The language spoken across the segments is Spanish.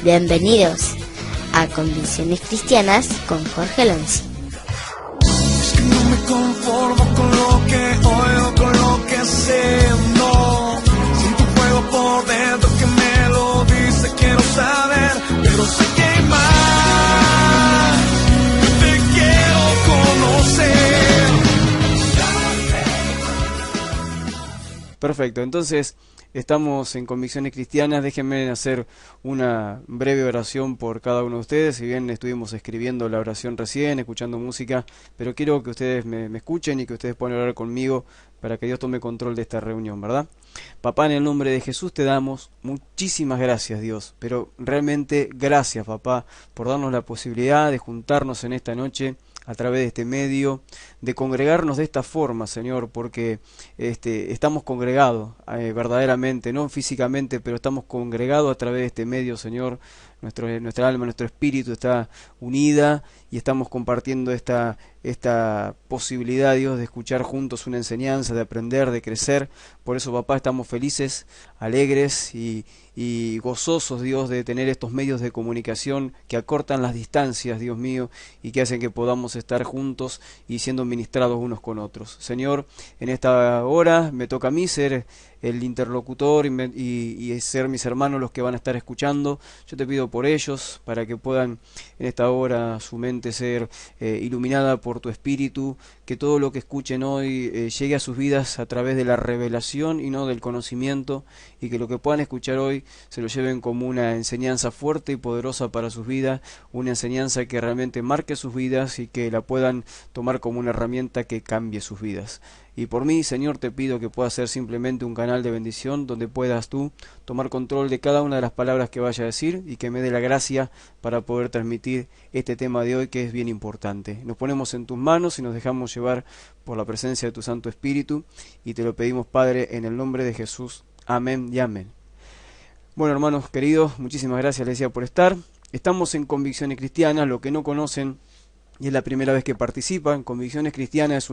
Bienvenidos a Convicciones Cristianas con Jorge Lonzi. Es que no me conformo con lo que oigo, con lo que sé, no. Siento fuego por dentro que me lo dice, quiero saber, pero sé que hay más. Te quiero conocer. Perfecto, entonces estamos en Convicciones Cristianas. Déjenme hacer una breve oración por cada uno de ustedes. Si bien estuvimos escribiendo la oración recién, escuchando música, pero quiero que ustedes me escuchen y que ustedes puedan orar conmigo para que Dios tome control de esta reunión, ¿verdad? Papá, en el nombre de Jesús te damos muchísimas gracias, Dios, pero realmente gracias, papá, por darnos la posibilidad de juntarnos en esta noche a través de este medio, de congregarnos de esta forma, Señor, porque estamos congregados verdaderamente, no físicamente, pero estamos congregados a través de este medio, Señor. Nuestra alma, nuestro espíritu está unida y estamos compartiendo esta posibilidad, Dios, de escuchar juntos una enseñanza, de aprender, de crecer. Por eso, papá, estamos felices, alegres y gozosos, Dios, de tener estos medios de comunicación que acortan las distancias, Dios mío, y que hacen que podamos estar juntos y siendo ministrados unos con otros. Señor, en esta hora me toca a mí ser el interlocutor y ser mis hermanos los que van a estar escuchando. Yo te pido por ellos, para que puedan en esta hora su mente ser iluminada por tu espíritu, que todo lo que escuchen hoy llegue a sus vidas a través de la revelación y no del conocimiento, y que lo que puedan escuchar hoy se lo lleven como una enseñanza fuerte y poderosa para sus vidas, una enseñanza que realmente marque sus vidas y que la puedan tomar como una herramienta que cambie sus vidas. Y por mí, Señor, te pido que pueda ser simplemente un canal de bendición donde puedas tú tomar control de cada una de las palabras que vaya a decir y que me dé la gracia para poder transmitir este tema de hoy, que es bien importante. Nos ponemos en tus manos y nos dejamos llevar por la presencia de tu Santo Espíritu y te lo pedimos, Padre, en el nombre de Jesús. Amén y amén. Bueno, hermanos queridos, muchísimas gracias, les decía, por estar. Estamos en Convicciones Cristianas. Lo que no conocen y es la primera vez que participan, Convicciones Cristianas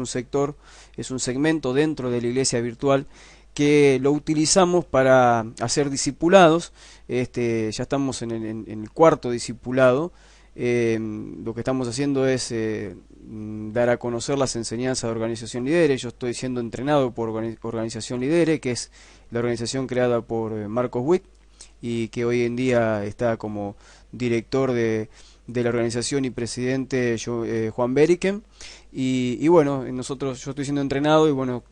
es un segmento dentro de la iglesia virtual que lo utilizamos para hacer discipulados. Ya estamos en el cuarto discipulado. Lo que estamos haciendo es dar a conocer las enseñanzas de Organización Lidere. Yo estoy siendo entrenado por Organización Lidere, que es la organización creada por Marcos Witt y que hoy en día está como director de la organización y presidente Juan Beriken. Y bueno, yo estoy siendo entrenado y bueno,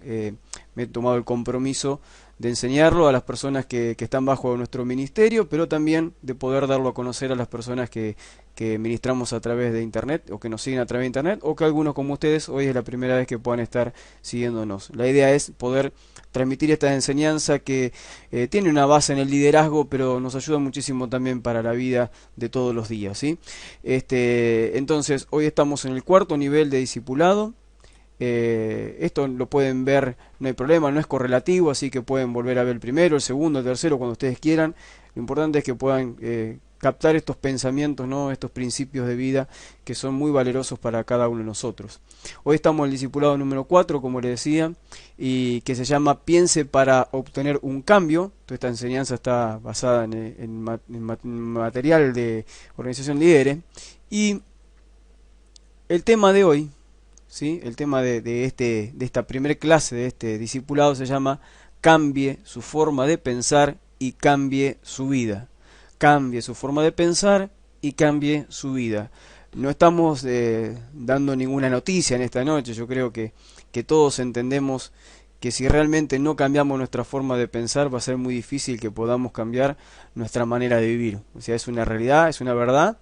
me he tomado el compromiso de enseñarlo a las personas que están bajo nuestro ministerio, pero también de poder darlo a conocer a las personas que ministramos a través de internet o que nos siguen a través de internet, o que algunos como ustedes hoy es la primera vez que puedan estar siguiéndonos. La idea es poder transmitir esta enseñanza que tiene una base en el liderazgo, pero nos ayuda muchísimo también para la vida de todos los días, ¿sí? Entonces, hoy estamos en el cuarto nivel de discipulado. Esto lo pueden ver, no hay problema, no es correlativo, así que pueden volver a ver el primero, el segundo, el tercero, cuando ustedes quieran. Lo importante es que puedan captar estos pensamientos, ¿no? Estos principios de vida que son muy valerosos para cada uno de nosotros. Hoy estamos en el discipulado número 4, como les decía, y que se llama Piense para obtener un cambio. Toda esta enseñanza está basada en material de Organización Lidere. Y el tema de hoy, ¿sí? El tema de esta primera clase de este discipulado se llama Cambie su forma de pensar y cambie su vida. Cambie su forma de pensar y cambie su vida. No estamos dando ninguna noticia en esta noche. Yo creo que todos entendemos que si realmente no cambiamos nuestra forma de pensar, va a ser muy difícil que podamos cambiar nuestra manera de vivir. O sea, es una realidad, es una verdad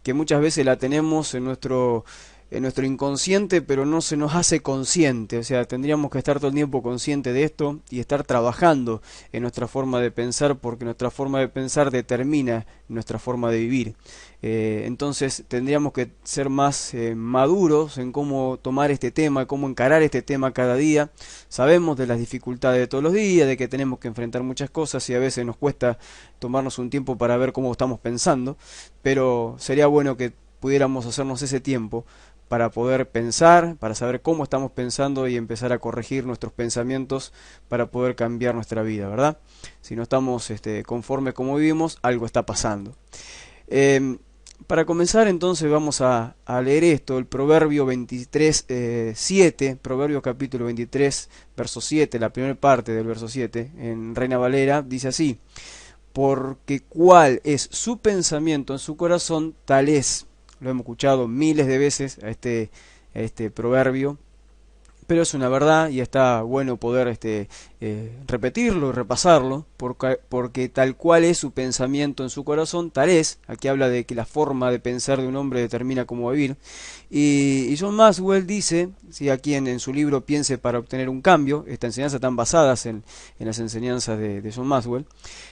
que muchas veces la tenemos en nuestro inconsciente, pero no se nos hace consciente. O sea, tendríamos que estar todo el tiempo consciente de esto y estar trabajando en nuestra forma de pensar, porque nuestra forma de pensar determina nuestra forma de vivir. Entonces tendríamos que ser más maduros en cómo tomar este tema, cómo encarar este tema cada día. Sabemos de las dificultades de todos los días, de que tenemos que enfrentar muchas cosas y a veces nos cuesta tomarnos un tiempo para ver cómo estamos pensando, pero sería bueno que pudiéramos hacernos ese tiempo para poder pensar, para saber cómo estamos pensando y empezar a corregir nuestros pensamientos para poder cambiar nuestra vida, ¿verdad? Si no estamos conformes como vivimos, algo está pasando. Para comenzar entonces vamos a leer esto, el Proverbio 23, 7, Proverbio capítulo 23, verso 7, la primera parte del verso 7, en Reina Valera, dice así: porque cuál es su pensamiento en su corazón, tal es. Lo hemos escuchado miles de veces a este proverbio, pero es una verdad y está bueno poder repetirlo y repasarlo, porque tal cual es su pensamiento en su corazón, tal es. Aquí habla de que la forma de pensar de un hombre determina cómo vivir. Y John Maxwell dice, si aquí en su libro Piense para obtener un cambio, esta enseñanza están basadas en las enseñanzas de John Maxwell,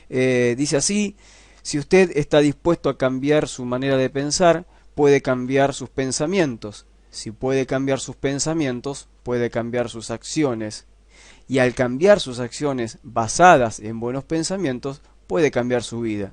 dice así: si usted está dispuesto a cambiar su manera de pensar, puede cambiar sus pensamientos. Si puede cambiar sus pensamientos, puede cambiar sus acciones. Y al cambiar sus acciones basadas en buenos pensamientos, puede cambiar su vida.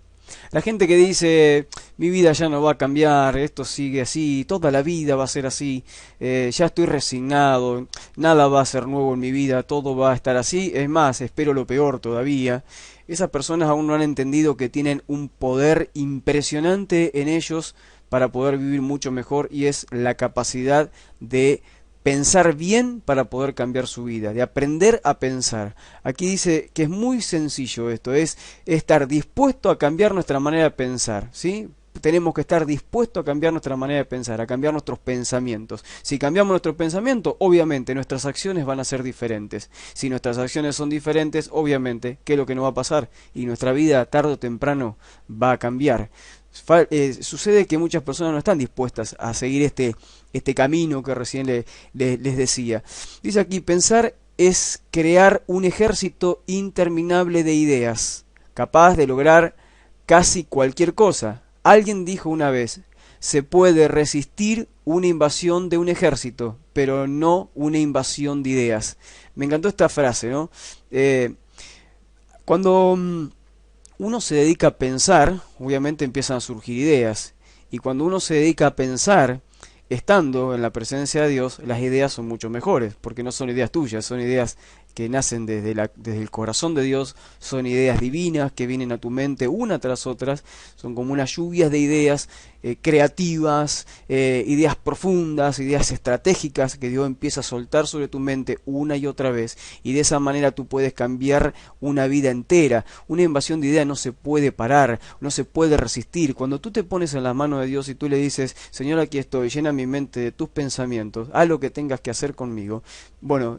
La gente que dice, mi vida ya no va a cambiar, esto sigue así, toda la vida va a ser así, ya estoy resignado, nada va a ser nuevo en mi vida, todo va a estar así, es más, espero lo peor todavía. Esas personas aún no han entendido que tienen un poder impresionante en ellos para poder vivir mucho mejor, y es la capacidad de pensar bien para poder cambiar su vida, de aprender a pensar. Aquí dice que es muy sencillo esto, es estar dispuesto a cambiar nuestra manera de pensar, ¿sí? Tenemos que estar dispuestos a cambiar nuestra manera de pensar, a cambiar nuestros pensamientos. Si cambiamos nuestro pensamiento, obviamente nuestras acciones van a ser diferentes. Si nuestras acciones son diferentes, obviamente, ¿qué es lo que nos va a pasar? Y nuestra vida tarde o temprano va a cambiar. Sucede que muchas personas no están dispuestas a seguir este camino que recién les decía. Dice aquí, pensar es crear un ejército interminable de ideas, capaz de lograr casi cualquier cosa. Alguien dijo una vez, se puede resistir una invasión de un ejército, pero no una invasión de ideas. Me encantó esta frase, ¿no? Cuando uno se dedica a pensar, obviamente empiezan a surgir ideas. Y cuando uno se dedica a pensar, estando en la presencia de Dios, las ideas son mucho mejores, porque no son ideas tuyas, son ideas que nacen desde el corazón de Dios, son ideas divinas que vienen a tu mente una tras otras, son como unas lluvias de ideas creativas, ideas profundas, ideas estratégicas que Dios empieza a soltar sobre tu mente una y otra vez, y de esa manera tú puedes cambiar una vida entera. Una invasión de ideas no se puede parar, no se puede resistir. Cuando tú te pones en las manos de Dios y tú le dices, Señor, aquí estoy, llena mi mente de tus pensamientos, haz lo que tengas que hacer conmigo, bueno,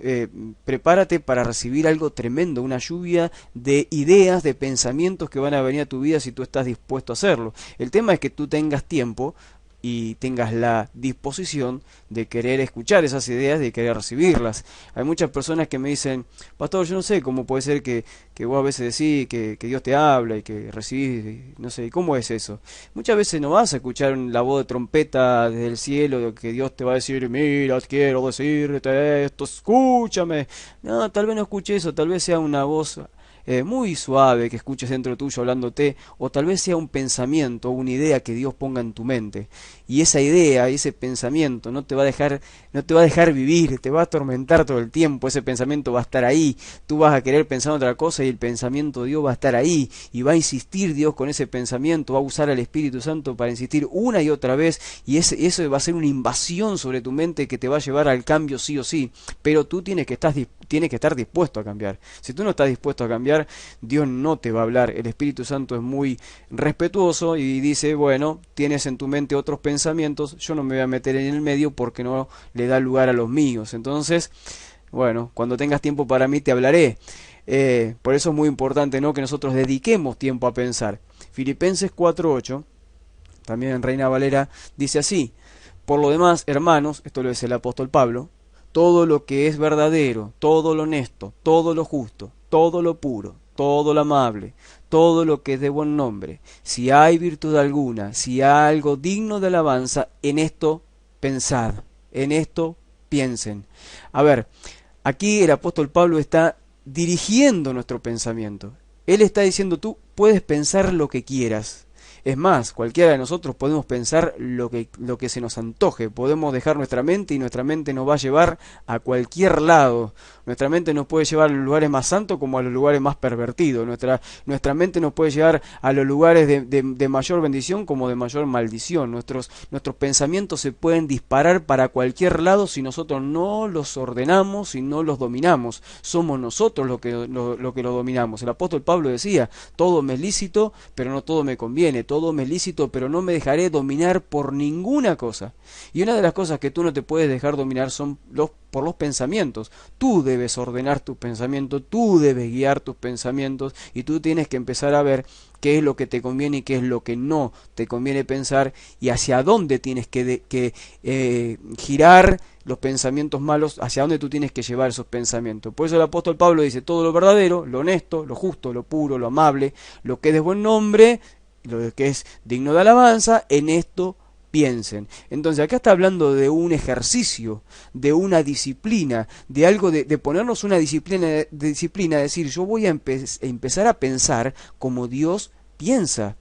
prepárate para recibir algo tremendo, una lluvia de ideas, de pensamientos que van a venir a tu vida si tú estás dispuesto a hacerlo. El tema es que tú tengas tiempo y tengas la disposición de querer escuchar esas ideas, de querer recibirlas. Hay muchas personas que me dicen, pastor, yo no sé cómo puede ser que vos a veces decís que Dios te habla y que recibís, no sé, ¿cómo es eso? Muchas veces no vas a escuchar la voz de trompeta desde el cielo, que Dios te va a decir, mira, quiero decirte esto, escúchame. No, tal vez no escuche eso, tal vez sea una voz muy suave que escuches dentro tuyo hablándote, o tal vez sea un pensamiento o una idea que Dios ponga en tu mente, y esa idea, ese pensamiento no te va a dejar vivir, te va a atormentar todo el tiempo. Ese pensamiento va a estar ahí, tú vas a querer pensar otra cosa y el pensamiento de Dios va a estar ahí, y va a insistir Dios con ese pensamiento, va a usar al Espíritu Santo para insistir una y otra vez, y eso va a ser una invasión sobre tu mente que te va a llevar al cambio sí o sí, pero tú tienes que estar dispuesto a cambiar. Si tú no estás dispuesto a cambiar, Dios no te va a hablar. El Espíritu Santo es muy respetuoso y dice, bueno, tienes en tu mente otros pensamientos, yo no me voy a meter en el medio porque no le da lugar a los míos. Entonces, bueno, cuando tengas tiempo para mí te hablaré. Por eso es muy importante, ¿no?, que nosotros dediquemos tiempo a pensar. Filipenses 4:8, también en Reina Valera, dice así: por lo demás, hermanos, esto lo dice el apóstol Pablo, todo lo que es verdadero, todo lo honesto, todo lo justo, todo lo puro, todo lo amable, todo lo que es de buen nombre, si hay virtud alguna, si hay algo digno de alabanza, en esto pensad, en esto piensen. A ver, aquí el apóstol Pablo está dirigiendo nuestro pensamiento. Él está diciendo, tú puedes pensar lo que quieras. Es más, cualquiera de nosotros podemos pensar lo que se nos antoje, podemos dejar nuestra mente y nuestra mente nos va a llevar a cualquier lado. Nuestra mente nos puede llevar a los lugares más santos como a los lugares más pervertidos. Nuestra mente nos puede llevar a los lugares de mayor bendición como de mayor maldición. Nuestros pensamientos se pueden disparar para cualquier lado si nosotros no los ordenamos y no los dominamos. Somos nosotros lo que lo dominamos. El apóstol Pablo decía, todo me es lícito, pero no todo me conviene. Todo me es lícito, pero no me dejaré dominar por ninguna cosa. Y una de las cosas que tú no te puedes dejar dominar son por los pensamientos. Tú debes ordenar tus pensamientos, tú debes guiar tus pensamientos y tú tienes que empezar a ver qué es lo que te conviene y qué es lo que no te conviene pensar y hacia dónde tienes que girar los pensamientos malos, hacia dónde tú tienes que llevar esos pensamientos. Por eso el apóstol Pablo dice, todo lo verdadero, lo honesto, lo justo, lo puro, lo amable, lo que es de buen nombre, lo que es digno de alabanza, en esto piensen. Entonces acá está hablando de un ejercicio, de una disciplina, de algo de ponernos una disciplina, decir, yo voy a empezar a pensar como Dios piensa.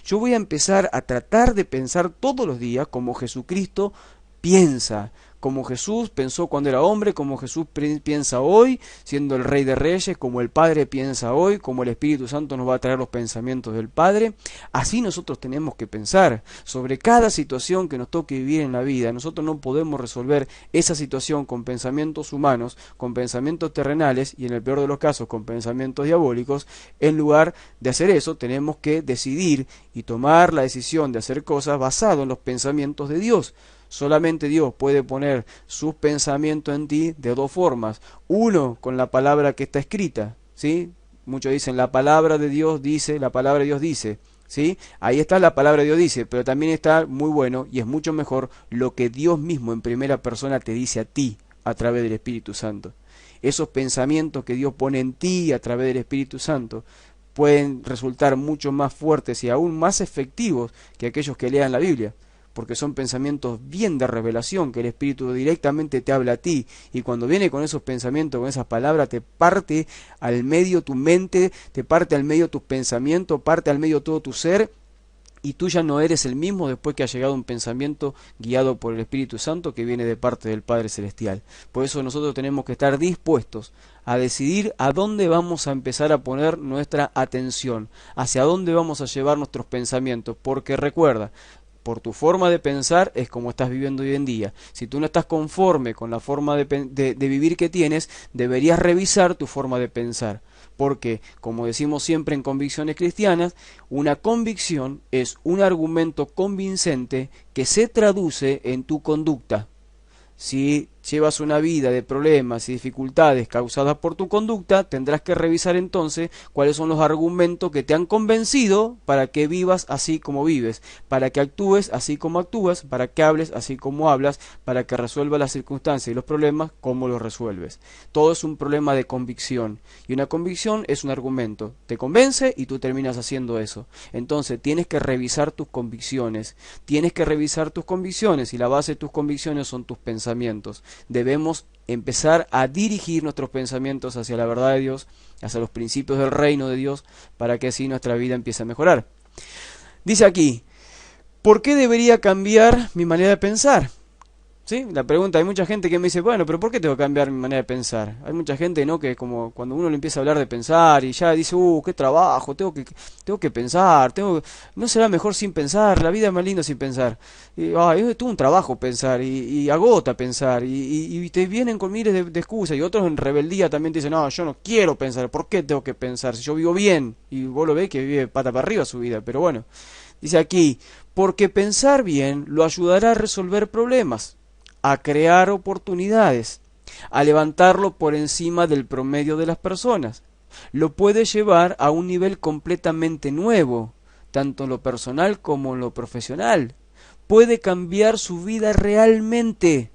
Yo voy a empezar a tratar de pensar todos los días como Jesucristo piensa. Como Jesús pensó cuando era hombre, como Jesús piensa hoy, siendo el Rey de Reyes, como el Padre piensa hoy, como el Espíritu Santo nos va a traer los pensamientos del Padre. Así nosotros tenemos que pensar sobre cada situación que nos toque vivir en la vida. Nosotros no podemos resolver esa situación con pensamientos humanos, con pensamientos terrenales y en el peor de los casos con pensamientos diabólicos. En lugar de hacer eso, tenemos que decidir y tomar la decisión de hacer cosas basado en los pensamientos de Dios. Solamente Dios puede poner sus pensamientos en ti de dos formas. Uno, con la palabra que está escrita, ¿sí? Muchos dicen, la palabra de Dios dice, la palabra de Dios dice, ¿sí? Ahí está la palabra de Dios dice, pero también está muy bueno y es mucho mejor lo que Dios mismo en primera persona te dice a ti a través del Espíritu Santo. Esos pensamientos que Dios pone en ti a través del Espíritu Santo pueden resultar mucho más fuertes y aún más efectivos que aquellos que lean la Biblia, porque son pensamientos bien de revelación, que el Espíritu directamente te habla a ti, y cuando viene con esos pensamientos, con esas palabras, te parte al medio tu mente, te parte al medio tus pensamientos, parte al medio todo tu ser, y tú ya no eres el mismo después que ha llegado un pensamiento guiado por el Espíritu Santo que viene de parte del Padre Celestial. Por eso nosotros tenemos que estar dispuestos a decidir a dónde vamos a empezar a poner nuestra atención, hacia dónde vamos a llevar nuestros pensamientos, porque recuerda, por tu forma de pensar es como estás viviendo hoy en día. Si tú no estás conforme con la forma de vivir que tienes, deberías revisar tu forma de pensar. Porque, como decimos siempre en Convicciones Cristianas, una convicción es un argumento convincente que se traduce en tu conducta. Si llevas una vida de problemas y dificultades causadas por tu conducta, tendrás que revisar entonces cuáles son los argumentos que te han convencido para que vivas así como vives, para que actúes así como actúas, para que hables así como hablas, para que resuelvas las circunstancias y los problemas como los resuelves. Todo es un problema de convicción, y una convicción es un argumento. Te convence y tú terminas haciendo eso. Entonces tienes que revisar tus convicciones, y la base de tus convicciones son tus pensamientos. Debemos empezar a dirigir nuestros pensamientos hacia la verdad de Dios, hacia los principios del reino de Dios, para que así nuestra vida empiece a mejorar. Dice aquí, ¿por qué debería cambiar mi manera de pensar? ¿Sí? La pregunta, hay mucha gente que me dice, bueno, pero ¿por qué tengo que cambiar mi manera de pensar? Hay mucha gente, ¿no?, que como cuando uno le empieza a hablar de pensar y ya dice, qué trabajo, tengo que pensar, no será mejor sin pensar, la vida es más linda sin pensar. Y, es todo un trabajo pensar y agota pensar y te vienen con miles de excusas, y otros en rebeldía también te dicen, no, yo no quiero pensar, ¿por qué tengo que pensar? Si yo vivo bien, y vos lo ves que vive pata para arriba su vida, pero bueno, dice aquí, porque pensar bien lo ayudará a resolver problemas, a crear oportunidades, a levantarlo por encima del promedio de las personas. Lo puede llevar a un nivel completamente nuevo, tanto en lo personal como en lo profesional. Puede cambiar su vida realmente.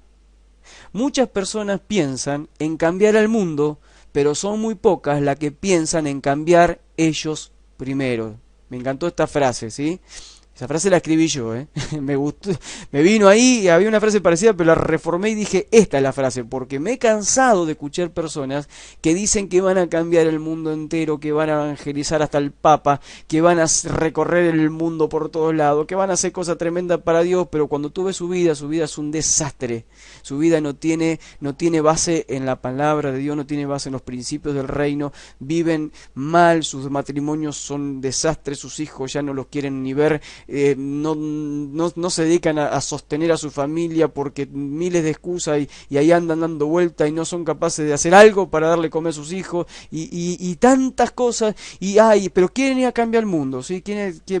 Muchas personas piensan en cambiar al mundo, pero son muy pocas las que piensan en cambiar ellos primero. Me encantó esta frase, ¿sí? Esa frase la escribí yo, ¿eh? Me gustó, me vino ahí, había una frase parecida, pero la reformé y dije, esta es la frase, porque me he cansado de escuchar personas que dicen que van a cambiar el mundo entero, que van a evangelizar hasta el Papa, que van a recorrer el mundo por todos lados, que van a hacer cosas tremendas para Dios, pero cuando tú ves su vida es un desastre. Su vida no tiene base en la palabra de Dios, no tiene base en los principios del reino, viven mal, sus matrimonios son desastres, sus hijos ya no los quieren ni ver, no se dedican a sostener a su familia porque miles de excusas y ahí andan dando vuelta y no son capaces de hacer algo para darle comer a sus hijos y tantas cosas pero quieren ir a cambiar el mundo, ¿sí?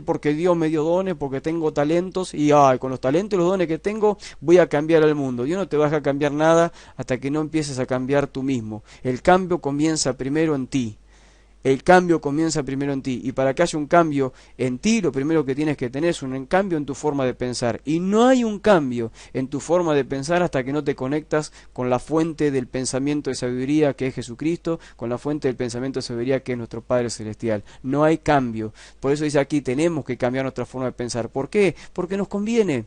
Porque Dios me dio dones, porque tengo talentos y con los talentos y los dones que tengo voy a cambiar al mundo. Dios no te va a dejar cambiar nada hasta que no empieces a cambiar tú mismo. El cambio comienza primero en ti. El cambio comienza primero en ti, y para que haya un cambio en ti, lo primero que tienes que tener es un cambio en tu forma de pensar, y no hay un cambio en tu forma de pensar hasta que no te conectas con la fuente del pensamiento de sabiduría que es Jesucristo, con la fuente del pensamiento de sabiduría que es nuestro Padre Celestial. No hay cambio, por eso dice aquí, tenemos que cambiar nuestra forma de pensar. ¿Por qué? Porque nos conviene.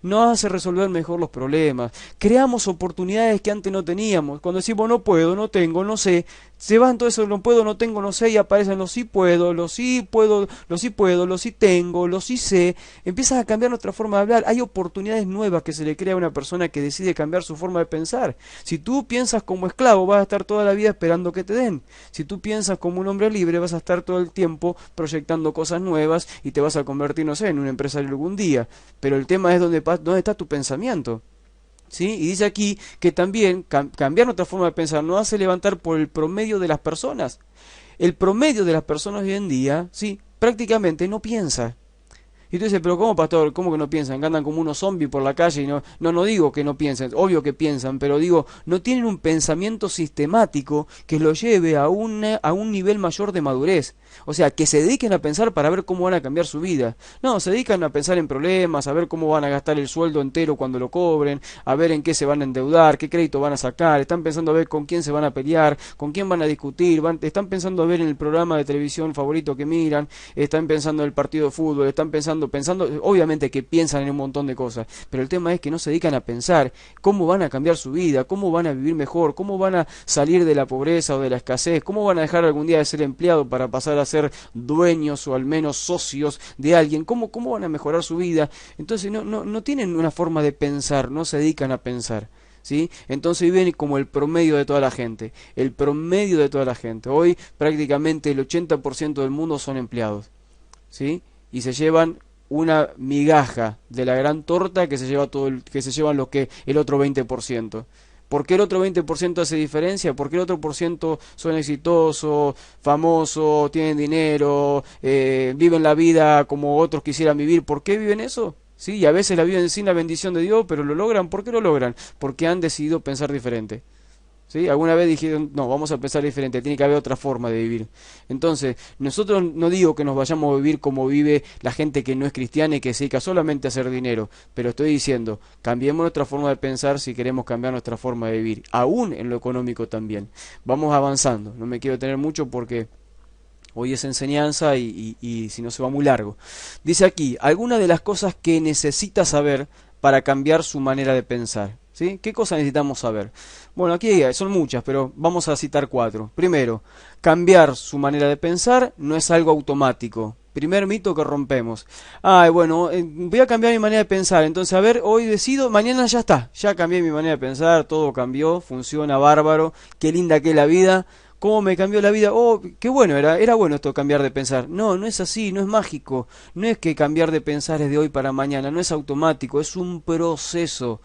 Nos hace resolver mejor los problemas, creamos oportunidades que antes no teníamos. Cuando decimos no puedo, no tengo, no sé, se van todo eso, no puedo, no tengo, no sé, y aparecen los sí puedo, los sí puedo, los sí puedo, los sí tengo, los sí sé. Empiezas a cambiar nuestra forma de hablar. Hay oportunidades nuevas que se le crea a una persona que decide cambiar su forma de pensar. Si tú piensas como esclavo, vas a estar toda la vida esperando que te den. Si tú piensas como un hombre libre, vas a estar todo el tiempo proyectando cosas nuevas y te vas a convertir, no sé, en un empresario algún día. Pero el tema es dónde está tu pensamiento. ¿Sí? Y dice aquí que también cambiar nuestra forma de pensar nos hace levantar por el promedio de las personas. El promedio de las personas hoy en día, ¿sí? Prácticamente no piensa. Y tú dices, pero ¿cómo, pastor? ¿Cómo que no piensan? Que andan como unos zombies por la calle y no digo que no piensen, obvio que piensan, pero digo, no tienen un pensamiento sistemático que los lleve a un nivel mayor de madurez. O sea, que se dediquen a pensar para ver cómo van a cambiar su vida. No, se dedican a pensar en problemas, a ver cómo van a gastar el sueldo entero cuando lo cobren, a ver en qué se van a endeudar, qué crédito van a sacar, están pensando a ver con quién se van a pelear, con quién van a discutir, están pensando a ver en el programa de televisión favorito que miran, están pensando en el partido de fútbol, están pensando, obviamente que piensan en un montón de cosas, pero el tema es que no se dedican a pensar cómo van a cambiar su vida, cómo van a vivir mejor, cómo van a salir de la pobreza o de la escasez, cómo van a dejar algún día de ser empleado para pasar a ser dueños o al menos socios de alguien, cómo van a mejorar su vida. Entonces no tienen una forma de pensar, no se dedican a pensar. ¿Sí? Entonces viven como el promedio de toda la gente. El promedio de toda la gente. Hoy prácticamente el 80% del mundo son empleados. ¿Sí? Y se llevan una migaja de la gran torta que se llevan el otro 20%. ¿Por qué el otro 20% hace diferencia? ¿Por qué el otro por ciento son exitosos, famosos, tienen dinero, viven la vida como otros quisieran vivir? ¿Por qué viven eso? Sí, y a veces la viven sin la bendición de Dios, pero lo logran. ¿Por qué lo logran? Porque han decidido pensar diferente. ¿Sí? Alguna vez dijeron, no, vamos a pensar diferente, tiene que haber otra forma de vivir. Entonces, nosotros no digo que nos vayamos a vivir como vive la gente que no es cristiana y que se dedica solamente a hacer dinero, pero estoy diciendo, cambiemos nuestra forma de pensar si queremos cambiar nuestra forma de vivir, aún en lo económico también. Vamos avanzando, no me quiero tener mucho porque hoy es enseñanza y si no se va muy largo. Dice aquí, algunas de las cosas que necesita saber para cambiar su manera de pensar. ¿Sí? ¿Qué cosas necesitamos saber? Bueno, aquí son muchas, pero vamos a citar 4. Primero, cambiar su manera de pensar no es algo automático. Primer mito que rompemos. Bueno, voy a cambiar mi manera de pensar. Entonces, a ver, hoy decido, mañana ya está. Ya cambié mi manera de pensar, todo cambió, funciona bárbaro. Qué linda que es la vida. ¿Cómo me cambió la vida? Oh, qué bueno, era bueno esto cambiar de pensar. No es así, no es mágico. No es que cambiar de pensar es de hoy para mañana, no es automático, es un proceso.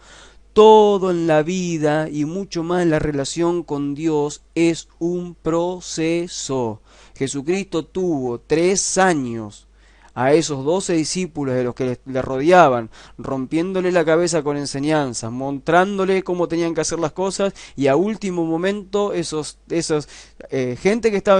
Todo en la vida y mucho más en la relación con Dios es un proceso. Jesucristo tuvo 3 años a esos 12 discípulos de los que le rodeaban, rompiéndole la cabeza con enseñanzas, mostrándole cómo tenían que hacer las cosas, y a último momento esos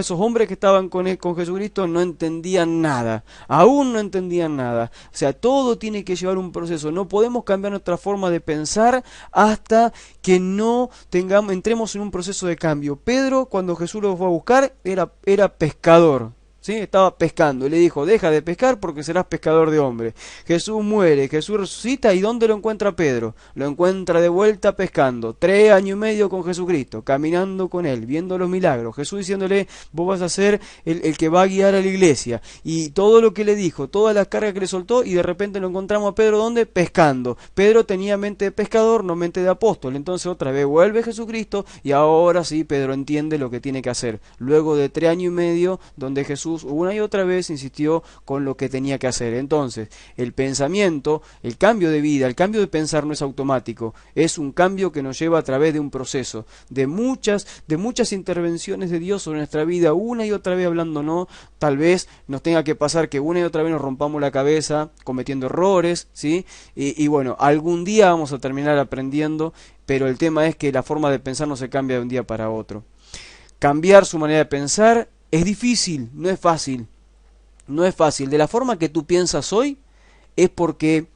hombres que estaban con Jesucristo no entendían nada, aún no entendían nada. O sea, todo tiene que llevar un proceso. No podemos cambiar nuestra forma de pensar hasta que no entremos en un proceso de cambio. Pedro, cuando Jesús lo fue a buscar, era pescador. ¿sí? Estaba pescando y le dijo, deja de pescar porque serás pescador de hombres. Jesús muere, Jesús resucita, ¿y dónde lo encuentra Pedro? Lo encuentra de vuelta pescando, 3 años y medio con Jesucristo, caminando con él, viendo los milagros, Jesús diciéndole, vos vas a ser el que va a guiar a la iglesia, y todo lo que le dijo, todas las cargas que le soltó, y de repente lo encontramos a Pedro, ¿dónde? Pescando. Pedro tenía mente de pescador, no mente de apóstol. Entonces otra vez vuelve Jesucristo, y ahora sí Pedro entiende lo que tiene que hacer, luego de 3 años y medio donde Jesús una y otra vez insistió con lo que tenía que hacer. Entonces, el pensamiento, el cambio de vida, el cambio de pensar no es automático, es un cambio que nos lleva a través de un proceso, de muchas intervenciones de Dios sobre nuestra vida, una y otra vez hablándonos. Tal vez nos tenga que pasar que una y otra vez nos rompamos la cabeza cometiendo errores, ¿sí? Y bueno, algún día vamos a terminar aprendiendo, pero el tema es que la forma de pensar no se cambia de un día para otro. Cambiar su manera de pensar es difícil, no es fácil. No es fácil. De la forma que tú piensas hoy, es porque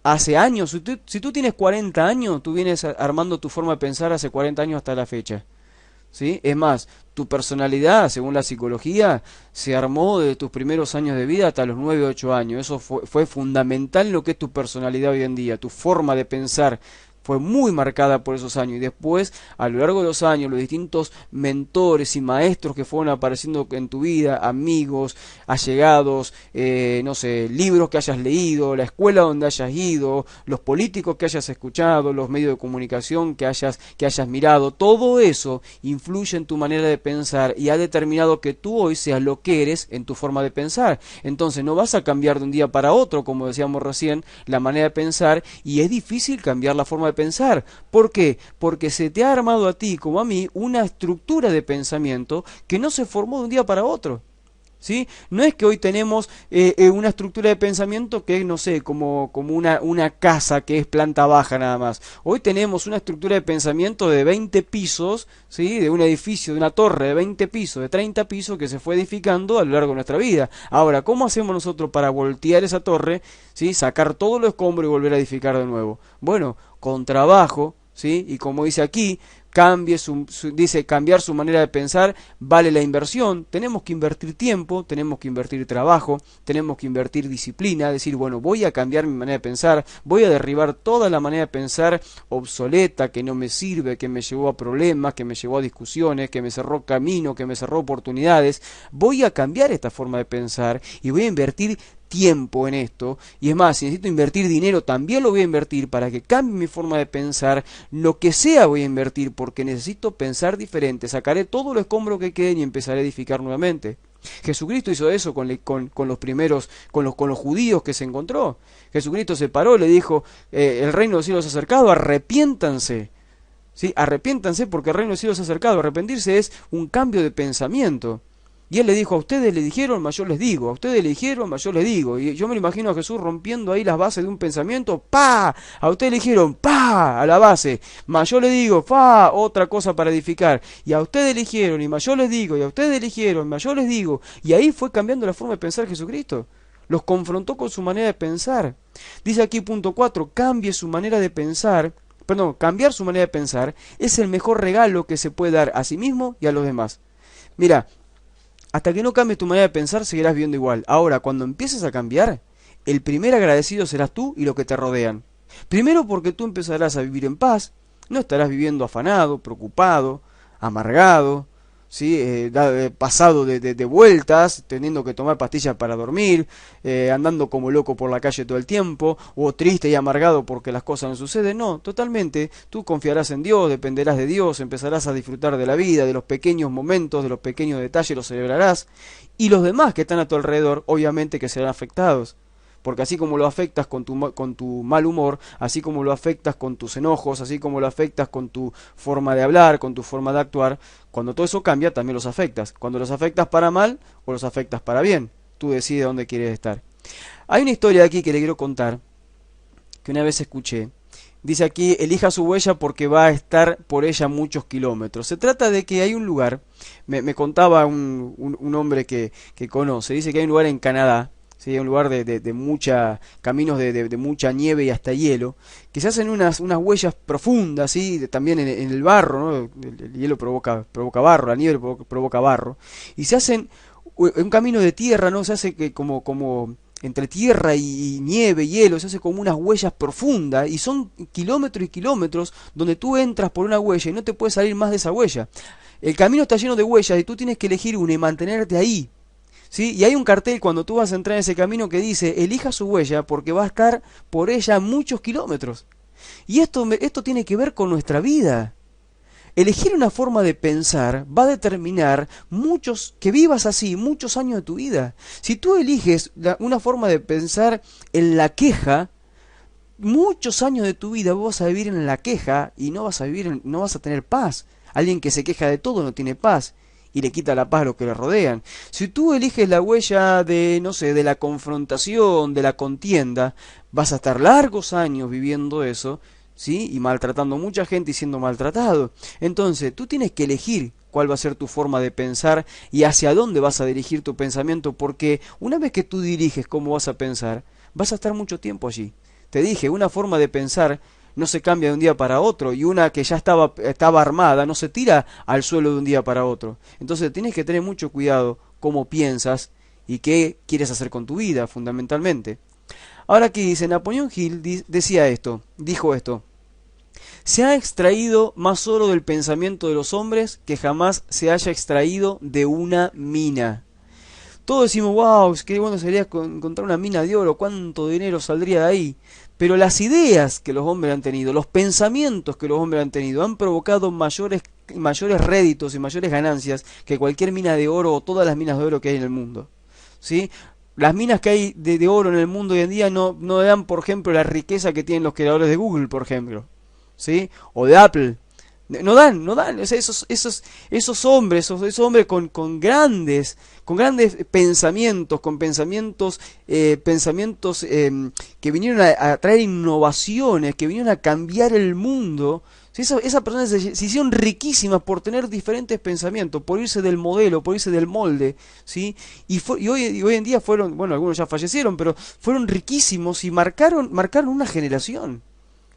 hace años, si tú tienes 40 años, tú vienes armando tu forma de pensar hace 40 años hasta la fecha. ¿Sí? Es más, tu personalidad, según la psicología, se armó desde tus primeros años de vida hasta los 9 o 8 años. Eso fue fundamental en lo que es tu personalidad hoy en día, tu forma de pensar. Fue muy marcada por esos años, y después, a lo largo de los años, los distintos mentores y maestros que fueron apareciendo en tu vida, amigos, allegados, no sé, libros que hayas leído, la escuela donde hayas ido, los políticos que hayas escuchado, los medios de comunicación que hayas mirado, todo eso influye en tu manera de pensar y ha determinado que tú hoy seas lo que eres en tu forma de pensar. Entonces no vas a cambiar de un día para otro, como decíamos recién, la manera de pensar, y es difícil cambiar la forma de pensar. ¿Por qué? Porque se te ha armado a ti como a mí una estructura de pensamiento que no se formó de un día para otro. ¿Sí? No es que hoy tenemos una estructura de pensamiento que es, no sé, como una casa que es planta baja nada más. Hoy tenemos una estructura de pensamiento de 20 pisos, ¿sí? De un edificio, de una torre de 20 pisos, de 30 pisos que se fue edificando a lo largo de nuestra vida. Ahora, ¿cómo hacemos nosotros para voltear esa torre, ¿sí? Sacar todo lo escombro y volver a edificar de nuevo? Bueno, con trabajo, ¿sí? Y como dice aquí, dice cambiar su manera de pensar vale la inversión. Tenemos que invertir tiempo, tenemos que invertir trabajo, tenemos que invertir disciplina, decir, bueno, voy a cambiar mi manera de pensar, voy a derribar toda la manera de pensar obsoleta, que no me sirve, que me llevó a problemas, que me llevó a discusiones, que me cerró camino, que me cerró oportunidades. Voy a cambiar esta forma de pensar y voy a invertir tiempo en esto, y es más, si necesito invertir dinero, también lo voy a invertir para que cambie mi forma de pensar. Lo que sea voy a invertir, porque necesito pensar diferente. Sacaré todo lo escombro que queden y empezaré a edificar nuevamente. Jesucristo hizo eso con los primeros, con los judíos que se encontró. Jesucristo se paró, le dijo, el reino de los cielos se ha acercado, arrepiéntanse. ¿Sí? Arrepiéntanse porque el reino de los cielos se ha acercado. Arrepentirse es un cambio de pensamiento. Y él le dijo, a ustedes le dijeron, mas yo les digo, a ustedes le dijeron, mas yo les digo. Y yo me lo imagino a Jesús rompiendo ahí las bases de un pensamiento, ¡pa! A ustedes le dijeron, ¡pa! A la base, mas yo les digo, ¡fa! Otra cosa para edificar. Y a ustedes le dijeron, y mas yo les digo, y a ustedes le dijeron, mas yo les digo. Y ahí fue cambiando la forma de pensar Jesucristo. Los confrontó con su manera de pensar. Dice aquí punto 4, cambie su manera de pensar. Perdón, cambiar su manera de pensar es el mejor regalo que se puede dar a sí mismo y a los demás. Mira, hasta que no cambies tu manera de pensar, seguirás viviendo igual. Ahora, cuando empieces a cambiar, el primer agradecido serás tú y los que te rodean. Primero porque tú empezarás a vivir en paz, no estarás viviendo afanado, preocupado, amargado, ¿sí? Pasado de vueltas, teniendo que tomar pastillas para dormir, andando como loco por la calle todo el tiempo, o triste y amargado porque las cosas no suceden. No, totalmente, tú confiarás en Dios, dependerás de Dios, empezarás a disfrutar de la vida, de los pequeños momentos, de los pequeños detalles, los celebrarás, y los demás que están a tu alrededor, obviamente que serán afectados. Porque así como lo afectas con tu mal humor, así como lo afectas con tus enojos, así como lo afectas con tu forma de hablar, con tu forma de actuar, cuando todo eso cambia, también los afectas. Cuando los afectas para mal o los afectas para bien, tú decides dónde quieres estar. Hay una historia aquí que le quiero contar, que una vez escuché. Dice aquí, elija su huella porque va a estar por ella muchos kilómetros. Se trata de que hay un lugar, me contaba un hombre que conoce, dice que hay un lugar en Canadá, ¿sí? Un lugar de mucha caminos de mucha nieve y hasta hielo, que se hacen unas huellas profundas, ¿sí? También en el barro, ¿no? El hielo provoca barro, la nieve provoca barro, y se hacen un camino de tierra, ¿no? Se hace que como entre tierra y nieve, hielo, se hace como unas huellas profundas y son kilómetros y kilómetros donde tú entras por una huella y no te puedes salir más de esa huella. El camino está lleno de huellas y tú tienes que elegir una y mantenerte ahí. ¿Sí? Y hay un cartel cuando tú vas a entrar en ese camino que dice, elija su huella porque va a estar por ella muchos kilómetros. Y esto tiene que ver con nuestra vida. Elegir una forma de pensar va a determinar que vivas así muchos años de tu vida. Si tú eliges una forma de pensar en la queja, muchos años de tu vida vos vas a vivir en la queja y no vas a tener paz. Alguien que se queja de todo no tiene paz y le quita la paz a los que le rodean. Si tú eliges la huella de, no sé, de la confrontación, de la contienda, vas a estar largos años viviendo eso, ¿sí? Y maltratando a mucha gente y siendo maltratado. Entonces, tú tienes que elegir cuál va a ser tu forma de pensar y hacia dónde vas a dirigir tu pensamiento, porque una vez que tú diriges cómo vas a pensar, vas a estar mucho tiempo allí. Te dije, una forma de pensar no se cambia de un día para otro, y una que ya estaba armada no se tira al suelo de un día para otro. Entonces tienes que tener mucho cuidado cómo piensas y qué quieres hacer con tu vida, fundamentalmente. Ahora aquí dice, Napoleón Hill dijo esto: se ha extraído más oro del pensamiento de los hombres que jamás se haya extraído de una mina. Todos decimos, wow, qué bueno sería encontrar una mina de oro, cuánto dinero saldría de ahí. Pero las ideas que los hombres han tenido, los pensamientos que los hombres han tenido, han provocado mayores réditos y mayores ganancias que cualquier mina de oro o todas las minas de oro que hay en el mundo. ¿Sí? Las minas que hay de oro en el mundo hoy en día no dan, por ejemplo, la riqueza que tienen los creadores de Google, por ejemplo. ¿Sí? O de Apple. No dan. O sea, esos hombres con grandes pensamientos, que vinieron a traer innovaciones, que vinieron a cambiar el mundo. ¿Sí? Esas personas se hicieron riquísimas por tener diferentes pensamientos, por irse del modelo, por irse del molde, ¿sí? Y hoy en día fueron, bueno, algunos ya fallecieron, pero fueron riquísimos y marcaron una generación.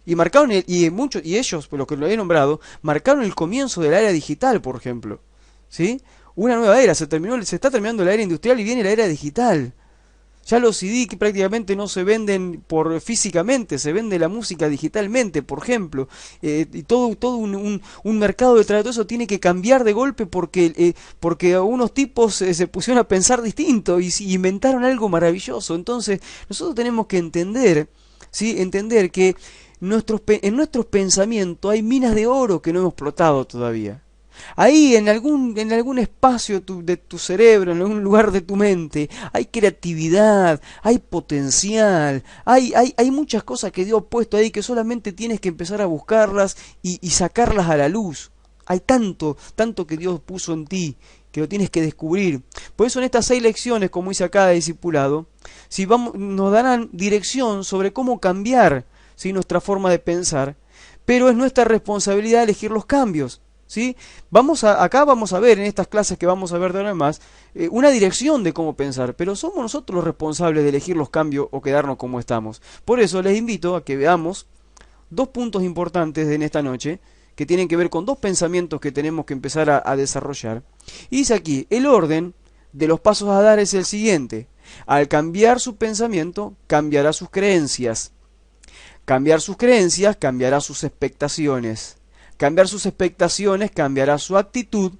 Y marcaron y ellos, por lo que lo he nombrado, marcaron el comienzo de la era digital, por ejemplo. ¿Sí? Una nueva era, se está terminando la era industrial y viene la era digital. Ya los CD que prácticamente no se venden físicamente, se vende la música digitalmente, por ejemplo. Y todo un mercado detrás de todo eso tiene que cambiar de golpe porque unos tipos se pusieron a pensar distinto y inventaron algo maravilloso. Entonces, nosotros tenemos que entender, ¿sí? Entender que en nuestros pensamientos hay minas de oro que no hemos explotado todavía. Ahí en algún espacio de tu cerebro, en algún lugar de tu mente, hay creatividad, hay potencial, hay muchas cosas que Dios ha puesto ahí que solamente tienes que empezar a buscarlas y sacarlas a la luz. Hay tanto que Dios puso en ti que lo tienes que descubrir. Por eso en estas 6 lecciones, como dice acá de discipulado, nos darán dirección sobre cómo cambiar, ¿sí?, nuestra forma de pensar, pero es nuestra responsabilidad elegir los cambios, ¿sí? Acá vamos a ver en estas clases que vamos a ver de ahora en más una dirección de cómo pensar, pero somos nosotros los responsables de elegir los cambios o quedarnos como estamos. Por eso les invito a que veamos 2 puntos importantes en esta noche que tienen que ver con 2 pensamientos que tenemos que empezar a desarrollar. Y dice aquí, el orden de los pasos a dar es el siguiente: al cambiar su pensamiento, cambiará sus creencias. Cambiar sus creencias cambiará sus expectaciones. Cambiar sus expectaciones cambiará su actitud.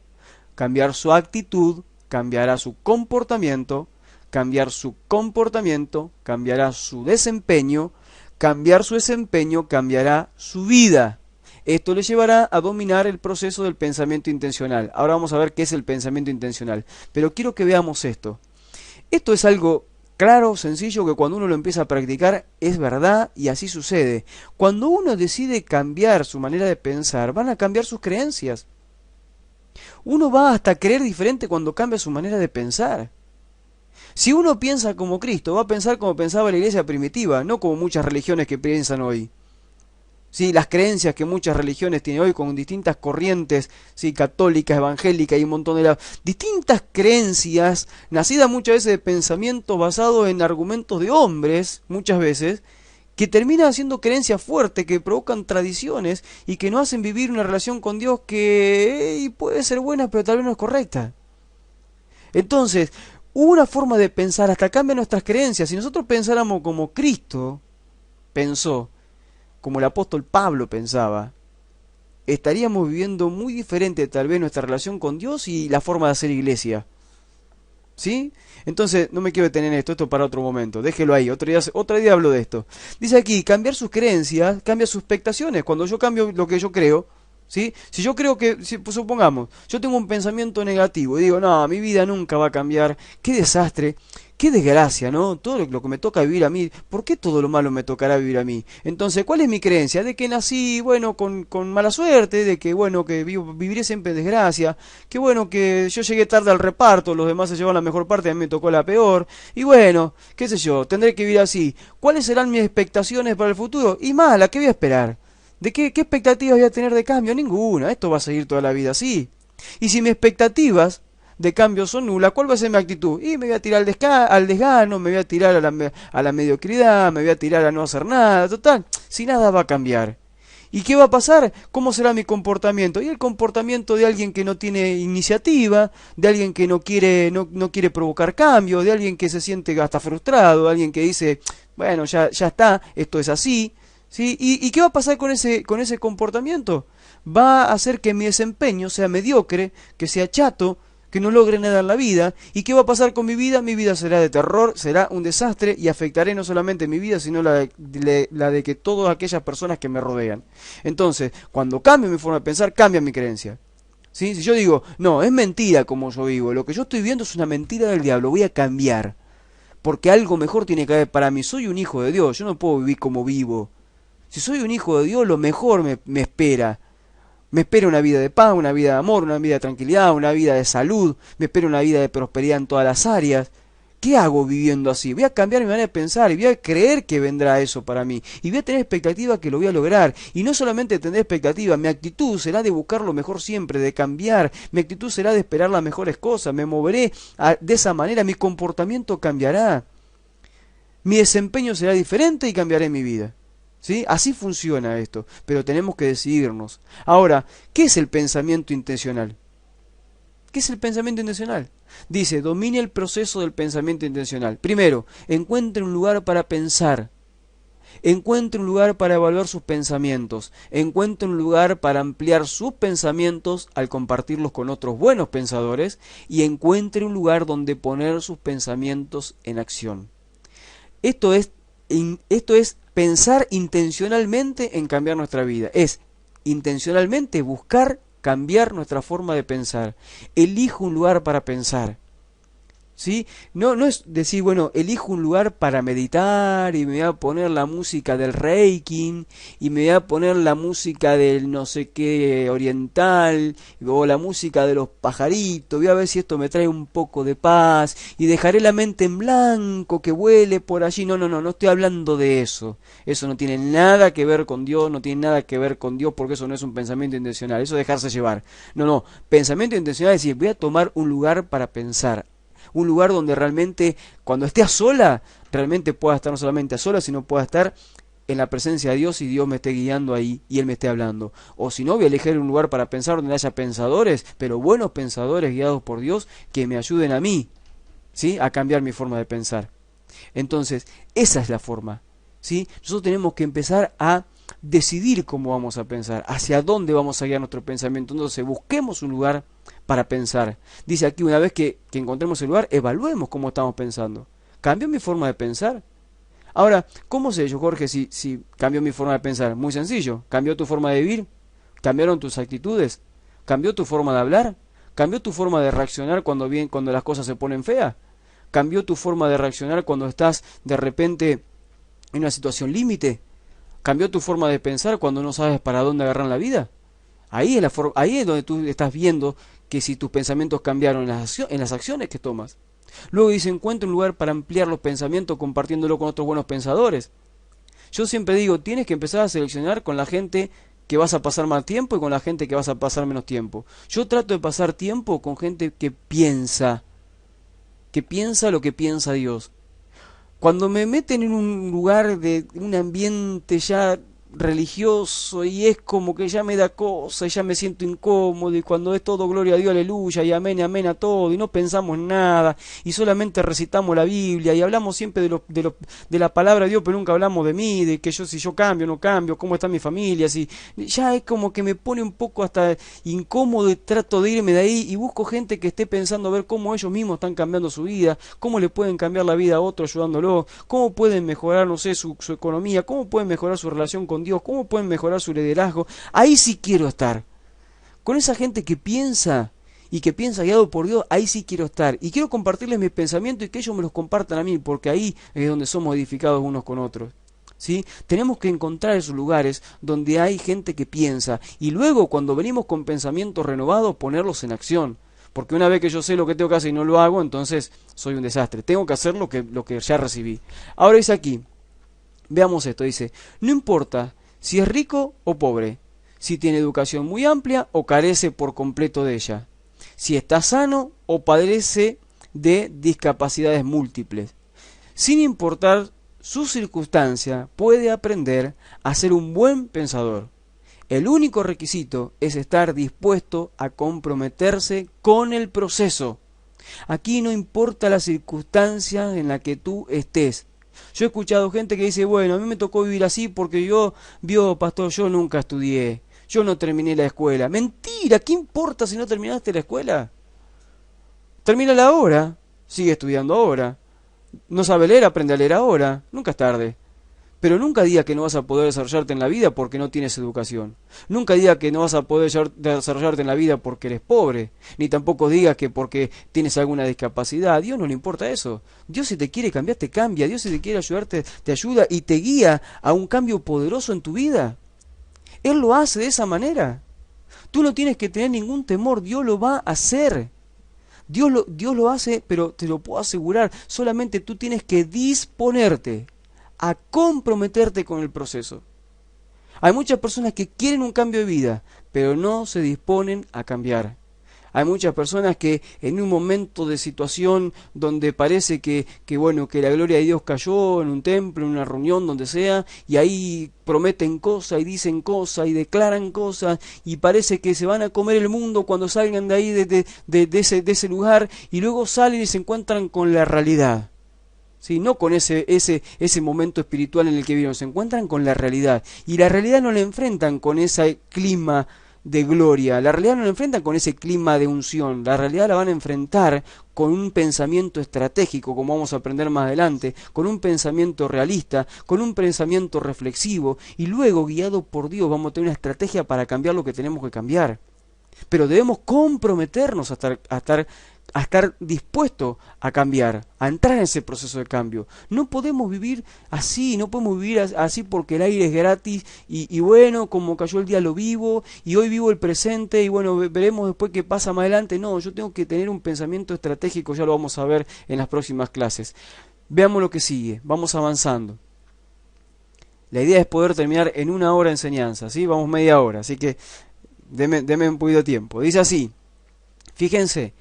Cambiar su actitud cambiará su comportamiento. Cambiar su comportamiento cambiará su desempeño. Cambiar su desempeño cambiará su vida. Esto le llevará a dominar el proceso del pensamiento intencional. Ahora vamos a ver qué es el pensamiento intencional. Pero quiero que veamos esto. Esto es algo claro, sencillo, que cuando uno lo empieza a practicar es verdad y así sucede. Cuando uno decide cambiar su manera de pensar, van a cambiar sus creencias. Uno va hasta creer diferente cuando cambia su manera de pensar. Si uno piensa como Cristo, va a pensar como pensaba la iglesia primitiva, no como muchas religiones que piensan hoy. Sí, las creencias que muchas religiones tienen hoy con distintas corrientes, sí, católicas, evangélicas y un montón de distintas creencias, nacidas muchas veces de pensamientos basados en argumentos de hombres, muchas veces, que terminan siendo creencias fuertes, que provocan tradiciones y que nos hacen vivir una relación con Dios que puede ser buena, pero tal vez no es correcta. Entonces, una forma de pensar hasta cambia nuestras creencias. Si nosotros pensáramos como Cristo pensó, como el apóstol Pablo pensaba, estaríamos viviendo muy diferente tal vez nuestra relación con Dios y la forma de hacer iglesia. ¿Sí? Entonces, no me quiero detener en esto para otro momento, déjelo ahí, otro día hablo de esto. Dice aquí, cambiar sus creencias, cambia sus expectaciones. Cuando yo cambio lo que yo creo, ¿sí? Si yo creo que, pues, supongamos, yo tengo un pensamiento negativo y digo, no, mi vida nunca va a cambiar, qué desastre, qué desgracia, ¿no? Todo lo que me toca vivir a mí, ¿por qué todo lo malo me tocará vivir a mí? Entonces, ¿cuál es mi creencia? De que nací, bueno, con mala suerte, de que, bueno, que viviré siempre en desgracia, que, bueno, que yo llegué tarde al reparto, los demás se llevan la mejor parte, a mí me tocó la peor, y bueno, qué sé yo, tendré que vivir así. ¿Cuáles serán mis expectaciones para el futuro? Y mala, ¿qué voy a esperar? ¿De qué expectativas voy a tener de cambio? Ninguna, esto va a seguir toda la vida así. Y si mis expectativas de cambio son nulas, ¿cuál va a ser mi actitud? Y me voy a tirar al desgano, me voy a tirar a la mediocridad, me voy a tirar a no hacer nada, total, si nada va a cambiar. ¿Y qué va a pasar? ¿Cómo será mi comportamiento? Y el comportamiento de alguien que no tiene iniciativa, de alguien que no quiere provocar cambio, de alguien que se siente hasta frustrado, de alguien que dice, bueno, ya está, esto es así. ¿Sí? ¿Y qué va a pasar con ese comportamiento? Va a hacer que mi desempeño sea mediocre, que sea chato, que no logre nada en la vida. ¿Y qué va a pasar con mi vida? Mi vida será de terror, será un desastre y afectaré no solamente mi vida, sino la de que todas aquellas personas que me rodean. Entonces, cuando cambio mi forma de pensar, cambia mi creencia. ¿Sí? Si yo digo, no, es mentira como yo vivo, lo que yo estoy viendo es una mentira del diablo, voy a cambiar. Porque algo mejor tiene que haber para mí. Soy un hijo de Dios, yo no puedo vivir como vivo. Si soy un hijo de Dios, lo mejor me espera. Me espera una vida de paz, una vida de amor, una vida de tranquilidad, una vida de salud. Me espera una vida de prosperidad en todas las áreas. ¿Qué hago viviendo así? Voy a cambiar mi manera de pensar y voy a creer que vendrá eso para mí. Y voy a tener expectativa que lo voy a lograr. Y no solamente tendré expectativa, mi actitud será de buscar lo mejor siempre, de cambiar. Mi actitud será de esperar las mejores cosas. Me moveré de esa manera, mi comportamiento cambiará. Mi desempeño será diferente y cambiaré mi vida. ¿Sí? Así funciona esto, pero tenemos que decidirnos. Ahora, ¿qué es el pensamiento intencional? ¿Qué es el pensamiento intencional? Dice, domine el proceso del pensamiento intencional. Primero, encuentre un lugar para pensar. Encuentre un lugar para evaluar sus pensamientos. Encuentre un lugar para ampliar sus pensamientos al compartirlos con otros buenos pensadores. Y encuentre un lugar donde poner sus pensamientos en acción. Esto es pensar intencionalmente en cambiar nuestra vida. Es intencionalmente buscar cambiar nuestra forma de pensar. Elijo un lugar para pensar. ¿Sí? No es decir, bueno, elijo un lugar para meditar y me voy a poner la música del Reiki y me voy a poner la música del no sé qué oriental o la música de los pajaritos, voy a ver si esto me trae un poco de paz y dejaré la mente en blanco que vuele por allí. No estoy hablando de eso. Eso no tiene nada que ver con Dios, no tiene nada que ver con Dios porque eso no es un pensamiento intencional, eso es dejarse llevar. No, pensamiento intencional es decir, voy a tomar un lugar para pensar. Un lugar donde realmente, cuando esté a sola, realmente pueda estar no solamente a sola, sino pueda estar en la presencia de Dios y Dios me esté guiando ahí y Él me esté hablando. O si no, voy a elegir un lugar para pensar donde haya pensadores, pero buenos pensadores guiados por Dios que me ayuden a mí, ¿sí? A cambiar mi forma de pensar. Entonces, esa es la forma, ¿sí? Nosotros tenemos que empezar a decidir cómo vamos a pensar, hacia dónde vamos a guiar nuestro pensamiento. Entonces, busquemos un lugar para pensar. Dice aquí, una vez que encontremos el lugar, evaluemos cómo estamos pensando. ¿Cambió mi forma de pensar? Ahora, ¿cómo sé yo, Jorge, si cambió mi forma de pensar? Muy sencillo. ¿Cambió tu forma de vivir? ¿Cambiaron tus actitudes? ¿Cambió tu forma de hablar? ¿Cambió tu forma de reaccionar cuando las cosas se ponen feas? ¿Cambió tu forma de reaccionar cuando estás de repente en una situación límite? ¿Cambió tu forma de pensar cuando no sabes para dónde agarrar la vida? Ahí es donde tú estás viendo que si tus pensamientos cambiaron en las acciones que tomas. Luego dice, encuentra un lugar para ampliar los pensamientos compartiéndolo con otros buenos pensadores. Yo siempre digo, tienes que empezar a seleccionar con la gente que vas a pasar más tiempo y con la gente que vas a pasar menos tiempo. Yo trato de pasar tiempo con gente que piensa lo que piensa Dios. Cuando me meten en un lugar de un ambiente ya religioso y es como que ya me da cosa y ya me siento incómodo y cuando es todo gloria a Dios, aleluya y amén a todo y no pensamos nada y solamente recitamos la Biblia y hablamos siempre de la palabra de Dios pero nunca hablamos de mí, de que yo si yo cambio, no cambio, cómo está mi familia, si ya es como que me pone un poco hasta incómodo y trato de irme de ahí y busco gente que esté pensando a ver cómo ellos mismos están cambiando su vida, cómo le pueden cambiar la vida a otro ayudándolo, cómo pueden mejorar, no sé, su economía, cómo pueden mejorar su relación con Dios, cómo pueden mejorar su liderazgo. Ahí sí quiero estar. Con esa gente que piensa y que piensa guiado por Dios, ahí sí quiero estar. Y quiero compartirles mis pensamientos y que ellos me los compartan a mí, porque ahí es donde somos edificados unos con otros. ¿Sí? Tenemos que encontrar esos lugares donde hay gente que piensa y luego cuando venimos con pensamientos renovados ponerlos en acción. Porque una vez que yo sé lo que tengo que hacer y no lo hago, entonces soy un desastre. Tengo que hacer lo que ya recibí. Ahora dice aquí, veamos esto, dice, no importa si es rico o pobre, si tiene educación muy amplia o carece por completo de ella, si está sano o padece de discapacidades múltiples. Sin importar su circunstancia, puede aprender a ser un buen pensador. El único requisito es estar dispuesto a comprometerse con el proceso. Aquí no importa la circunstancia en la que tú estés. Yo he escuchado gente que dice, bueno, a mí me tocó vivir así porque pastor, yo nunca estudié, yo no terminé la escuela. Mentira, ¿qué importa si no terminaste la escuela? Termínala ahora, sigue estudiando ahora. No sabe leer, aprende a leer ahora, nunca es tarde. Pero nunca diga que no vas a poder desarrollarte en la vida porque no tienes educación. Nunca diga que no vas a poder desarrollarte en la vida porque eres pobre. Ni tampoco digas que porque tienes alguna discapacidad. A Dios no le importa eso. Dios si te quiere cambiar, te cambia. Dios si te quiere ayudarte, te ayuda y te guía a un cambio poderoso en tu vida. Él lo hace de esa manera. Tú no tienes que tener ningún temor. Dios lo va a hacer. Dios lo hace, pero te lo puedo asegurar. Solamente tú tienes que disponerte a comprometerte con el proceso. Hay muchas personas que quieren un cambio de vida, pero no se disponen a cambiar. Hay muchas personas que en un momento de situación donde parece que la gloria de Dios cayó en un templo, en una reunión, donde sea, y ahí prometen cosas y dicen cosas y declaran cosas y parece que se van a comer el mundo cuando salgan de ahí de ese lugar y luego salen y se encuentran con la realidad. Sí, no con ese momento espiritual en el que vivieron, se encuentran con la realidad. Y la realidad no la enfrentan con ese clima de gloria, la realidad no la enfrentan con ese clima de unción, la realidad la van a enfrentar con un pensamiento estratégico, como vamos a aprender más adelante, con un pensamiento realista, con un pensamiento reflexivo, y luego, guiado por Dios, vamos a tener una estrategia para cambiar lo que tenemos que cambiar. Pero debemos comprometernos a estar dispuestos a cambiar, a entrar en ese proceso de cambio. No podemos vivir así, no podemos vivir así porque el aire es gratis y bueno, como cayó el día lo vivo y hoy vivo el presente y bueno, veremos después qué pasa más adelante. No, yo tengo que tener un pensamiento estratégico, ya lo vamos a ver en las próximas clases. Veamos lo que sigue, vamos avanzando. La idea es poder terminar en 1 hora de enseñanza, ¿sí? Vamos media hora, así que deme un poquito de tiempo. Dice así, fíjense,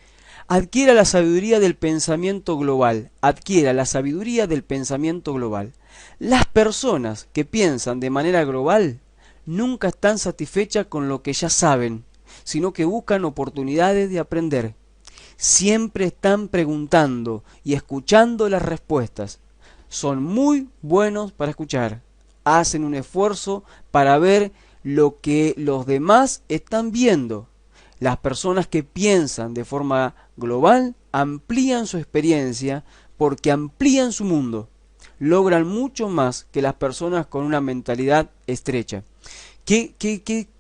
adquiera la sabiduría del pensamiento global, adquiera la sabiduría del pensamiento global. Las personas que piensan de manera global nunca están satisfechas con lo que ya saben, sino que buscan oportunidades de aprender. Siempre están preguntando y escuchando las respuestas. Son muy buenos para escuchar. Hacen un esfuerzo para ver lo que los demás están viendo. Las personas que piensan de forma global amplían su experiencia porque amplían su mundo. Logran mucho más que las personas con una mentalidad estrecha. ¿Qué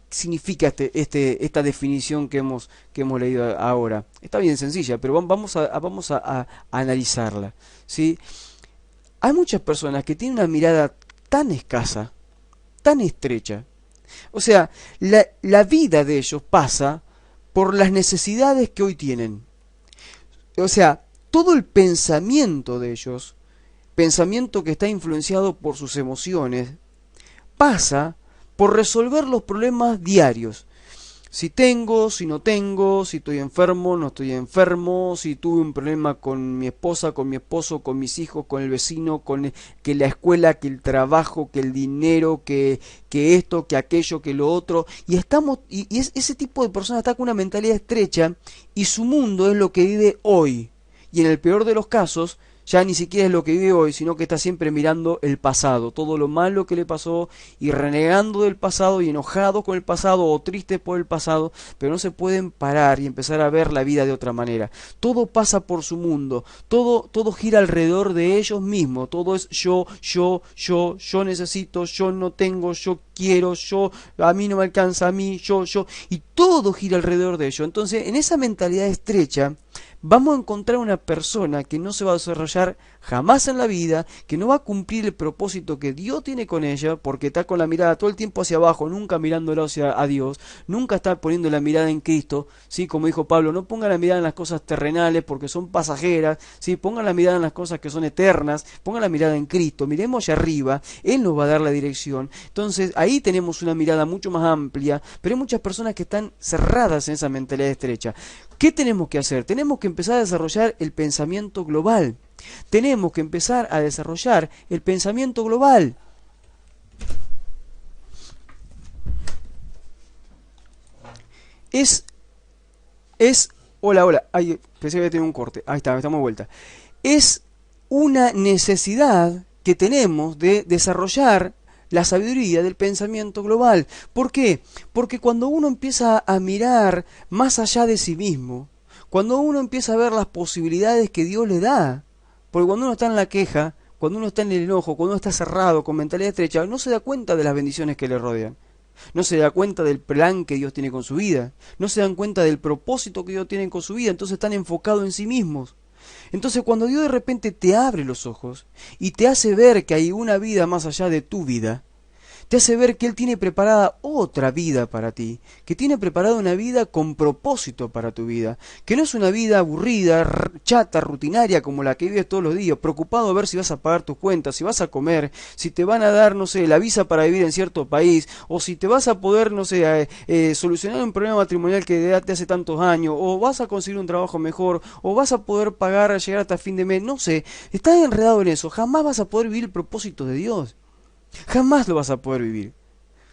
significa esta definición que hemos leído ahora? Está bien sencilla, pero vamos a analizarla, ¿sí? Hay muchas personas que tienen una mirada tan escasa, tan estrecha. O sea, la vida de ellos pasa por las necesidades que hoy tienen. O sea, todo el pensamiento de ellos, pensamiento que está influenciado por sus emociones, pasa por resolver los problemas diarios. si tengo, si no tengo, si estoy enfermo, no estoy enfermo, si tuve un problema con mi esposa, con mi esposo, con mis hijos, con el vecino, que la escuela, que el trabajo, que el dinero, que esto, que aquello, que lo otro. Y ese tipo de persona está con una mentalidad estrecha y su mundo es lo que vive hoy. Y en el peor de los casos, ya ni siquiera es lo que vive hoy, sino que está siempre mirando el pasado, todo lo malo que le pasó y renegando del pasado y enojado con el pasado o triste por el pasado, pero no se pueden parar y empezar a ver la vida de otra manera. Todo pasa por su mundo, todo gira alrededor de ellos mismos, todo es yo necesito, yo no tengo, yo quiero, a mí no me alcanza, a mí, y todo gira alrededor de ellos. Entonces, en esa mentalidad estrecha, vamos a encontrar una persona que no se va a desarrollar jamás en la vida, que no va a cumplir el propósito que Dios tiene con ella, porque está con la mirada todo el tiempo hacia abajo, nunca mirándolo hacia a Dios, nunca está poniendo la mirada en Cristo, ¿sí? Como dijo Pablo, no ponga la mirada en las cosas terrenales porque son pasajeras, ¿sí? Ponga la mirada en las cosas que son eternas, ponga la mirada en Cristo, miremos hacia arriba, Él nos va a dar la dirección. Entonces ahí tenemos una mirada mucho más amplia, pero hay muchas personas que están cerradas en esa mentalidad estrecha. ¿Qué tenemos que hacer? Tenemos que empezar a desarrollar el pensamiento global. Tenemos que empezar a desarrollar el pensamiento global. Hola, ay, pensé que había tenido un corte. Ahí está, estamos de vuelta. Es una necesidad que tenemos de desarrollar la sabiduría del pensamiento global. ¿Por qué? Porque cuando uno empieza a mirar más allá de sí mismo, cuando uno empieza a ver las posibilidades que Dios le da, porque cuando uno está en la queja, cuando uno está en el enojo, cuando uno está cerrado, con mentalidad estrecha, no se da cuenta de las bendiciones que le rodean. No se da cuenta del plan que Dios tiene con su vida. No se dan cuenta del propósito que Dios tiene con su vida. Entonces están enfocados en sí mismos. Entonces cuando Dios de repente te abre los ojos y te hace ver que hay una vida más allá de tu vida, te hace ver que Él tiene preparada otra vida para ti, que tiene preparada una vida con propósito para tu vida, que no es una vida aburrida, chata, rutinaria como la que vives todos los días, preocupado a ver si vas a pagar tus cuentas, si vas a comer, si te van a dar, no sé, la visa para vivir en cierto país, o si te vas a poder, no sé, solucionar un problema matrimonial que de hace tantos años, o vas a conseguir un trabajo mejor, o vas a poder pagar, llegar hasta fin de mes, no sé, estás enredado en eso, jamás vas a poder vivir el propósito de Dios. Jamás lo vas a poder vivir.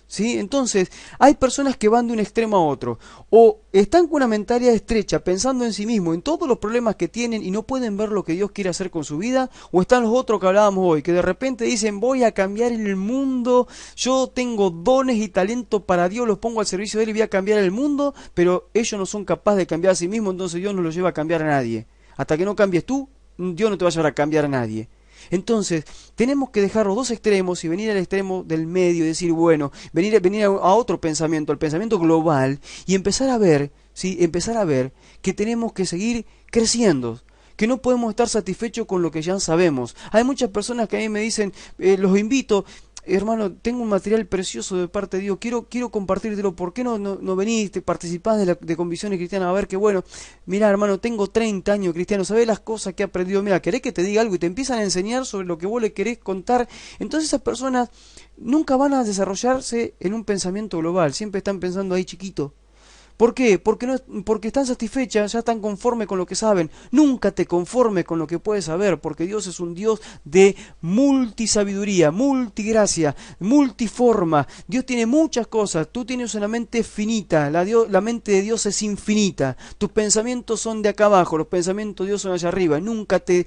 ¿Sí? Entonces, hay personas que van de un extremo a otro, o están con una mentalidad estrecha, pensando en sí mismo, en todos los problemas que tienen y no pueden ver lo que Dios quiere hacer con su vida, o están los otros que hablábamos hoy, que de repente dicen, voy a cambiar el mundo, yo tengo dones y talento para Dios, los pongo al servicio de Él y voy a cambiar el mundo, pero ellos no son capaces de cambiar a sí mismos, entonces Dios no los lleva a cambiar a nadie. Hasta que no cambies tú, Dios no te va a llevar a cambiar a nadie. Entonces, tenemos que dejar los dos extremos y venir al extremo del medio y decir, bueno, venir a otro pensamiento, al pensamiento global, y empezar a ver, ¿sí? Empezar a ver que tenemos que seguir creciendo, que no podemos estar satisfechos con lo que ya sabemos. Hay muchas personas que a mí me dicen, los invito, hermano, tengo un material precioso de parte de Dios, quiero compartírtelo, ¿por qué no venís, te participás de Convicciones Cristianas? A ver, que bueno, mira, hermano, tengo 30 años cristiano, ¿sabés las cosas que he aprendido? Mira, ¿querés que te diga algo? Y te empiezan a enseñar sobre lo que vos le querés contar. Entonces esas personas nunca van a desarrollarse en un pensamiento global, siempre están pensando ahí chiquito. ¿Por qué? Porque están satisfechas, ya están conformes con lo que saben. Nunca te conformes con lo que puedes saber, porque Dios es un Dios de multisabiduría, multigracia, multiforma. Dios tiene muchas cosas, tú tienes una mente finita, la mente de Dios es infinita. Tus pensamientos son de acá abajo, los pensamientos de Dios son allá arriba. Nunca te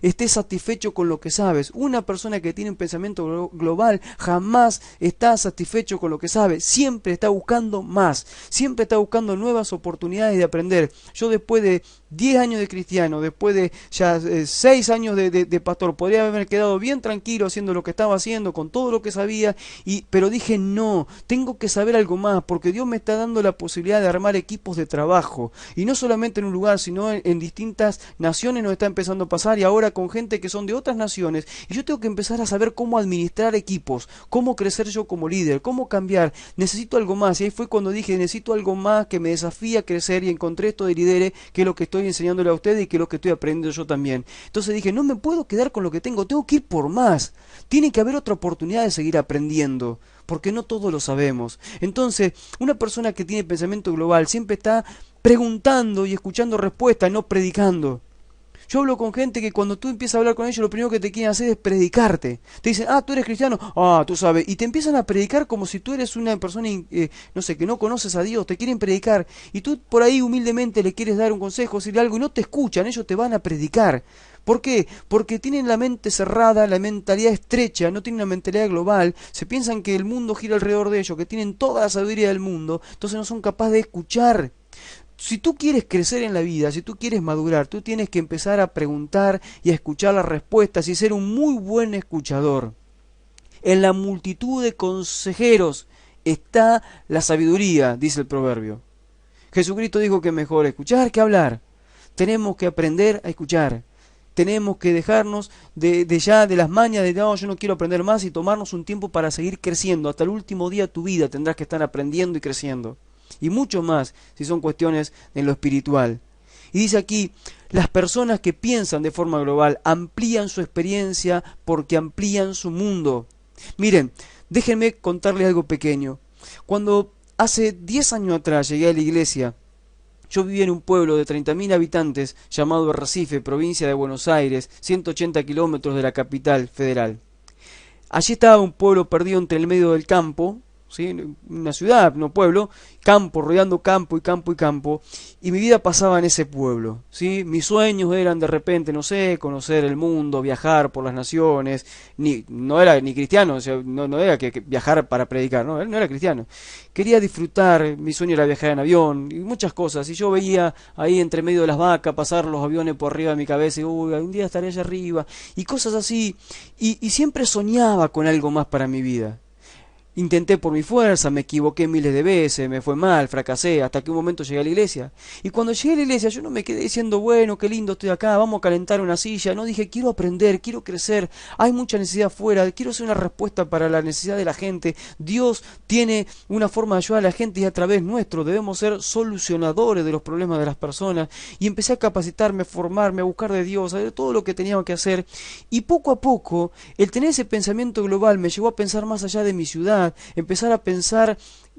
estés satisfecho con lo que sabes. Una persona que tiene un pensamiento global jamás está satisfecho con lo que sabe, siempre está buscando más. Siempre está buscando nuevas oportunidades de aprender. Yo después de 10 años de cristiano, después de ya 6 años de pastor, podría haberme quedado bien tranquilo haciendo lo que estaba haciendo, con todo lo que sabía, pero dije no, tengo que saber algo más, porque Dios me está dando la posibilidad de armar equipos de trabajo, y no solamente en un lugar, sino en distintas naciones nos está empezando a pasar, y ahora con gente que son de otras naciones, y yo tengo que empezar a saber cómo administrar equipos, cómo crecer yo como líder, cómo cambiar, necesito algo más, y ahí fue cuando dije, necesito necesito algo más que me desafíe a crecer, y encontré esto de Lidere, que es lo que estoy enseñándole a ustedes y que es lo que estoy aprendiendo yo también. Entonces dije, no me puedo quedar con lo que tengo que ir por más. Tiene que haber otra oportunidad de seguir aprendiendo, porque no todo lo sabemos. Entonces, una persona que tiene pensamiento global siempre está preguntando y escuchando respuestas, no predicando. Yo hablo con gente que cuando tú empiezas a hablar con ellos, lo primero que te quieren hacer es predicarte. Te dicen, tú eres cristiano, tú sabes, y te empiezan a predicar como si tú eres una persona, no sé, que no conoces a Dios, te quieren predicar, y tú por ahí humildemente le quieres dar un consejo, decirle algo, y no te escuchan, ellos te van a predicar. ¿Por qué? Porque tienen la mente cerrada, la mentalidad estrecha, no tienen una mentalidad global, se piensan que el mundo gira alrededor de ellos, que tienen toda la sabiduría del mundo, entonces no son capaces de escuchar. Si tú quieres crecer en la vida, si tú quieres madurar, tú tienes que empezar a preguntar y a escuchar las respuestas y ser un muy buen escuchador. En la multitud de consejeros está la sabiduría, dice el proverbio. Jesucristo dijo que es mejor escuchar que hablar. Tenemos que aprender a escuchar. Tenemos que dejarnos de las mañas de no, yo no quiero aprender más, y tomarnos un tiempo para seguir creciendo. Hasta el último día de tu vida tendrás que estar aprendiendo y creciendo. Y mucho más si son cuestiones en lo espiritual. Y dice aquí, las personas que piensan de forma global amplían su experiencia porque amplían su mundo. Miren, déjenme contarles algo pequeño. Cuando hace 10 años atrás llegué a la iglesia, yo vivía en un pueblo de 30.000 habitantes llamado Arrecife, provincia de Buenos Aires, 180 kilómetros de la capital federal. Allí estaba un pueblo perdido entre el medio del campo, ¿sí? Una ciudad, no pueblo, campo, rodeando campo y campo y campo, y mi vida pasaba en ese pueblo, ¿sí? Mis sueños eran de repente, no sé, conocer el mundo, viajar por las naciones, no era ni cristiano, o sea, no era que viajar para predicar, no era cristiano. Quería disfrutar, mi sueño era viajar en avión, y muchas cosas, y yo veía ahí entre medio de las vacas pasar los aviones por arriba de mi cabeza, y uy, un día estaré allá arriba, y cosas así, y siempre soñaba con algo más para mi vida. Intenté por mi fuerza, me equivoqué miles de veces, me fue mal, fracasé, hasta que un momento llegué a la iglesia. Y cuando llegué a la iglesia yo no me quedé diciendo, bueno, qué lindo estoy acá, vamos a calentar una silla. No, dije, quiero aprender, quiero crecer, hay mucha necesidad afuera, quiero ser una respuesta para la necesidad de la gente. Dios tiene una forma de ayudar a la gente y a través nuestro debemos ser solucionadores de los problemas de las personas. Y empecé a capacitarme, a formarme, a buscar de Dios, a ver todo lo que tenía que hacer. Y poco a poco, el tener ese pensamiento global me llevó a pensar más allá de mi ciudad, empezar a pensar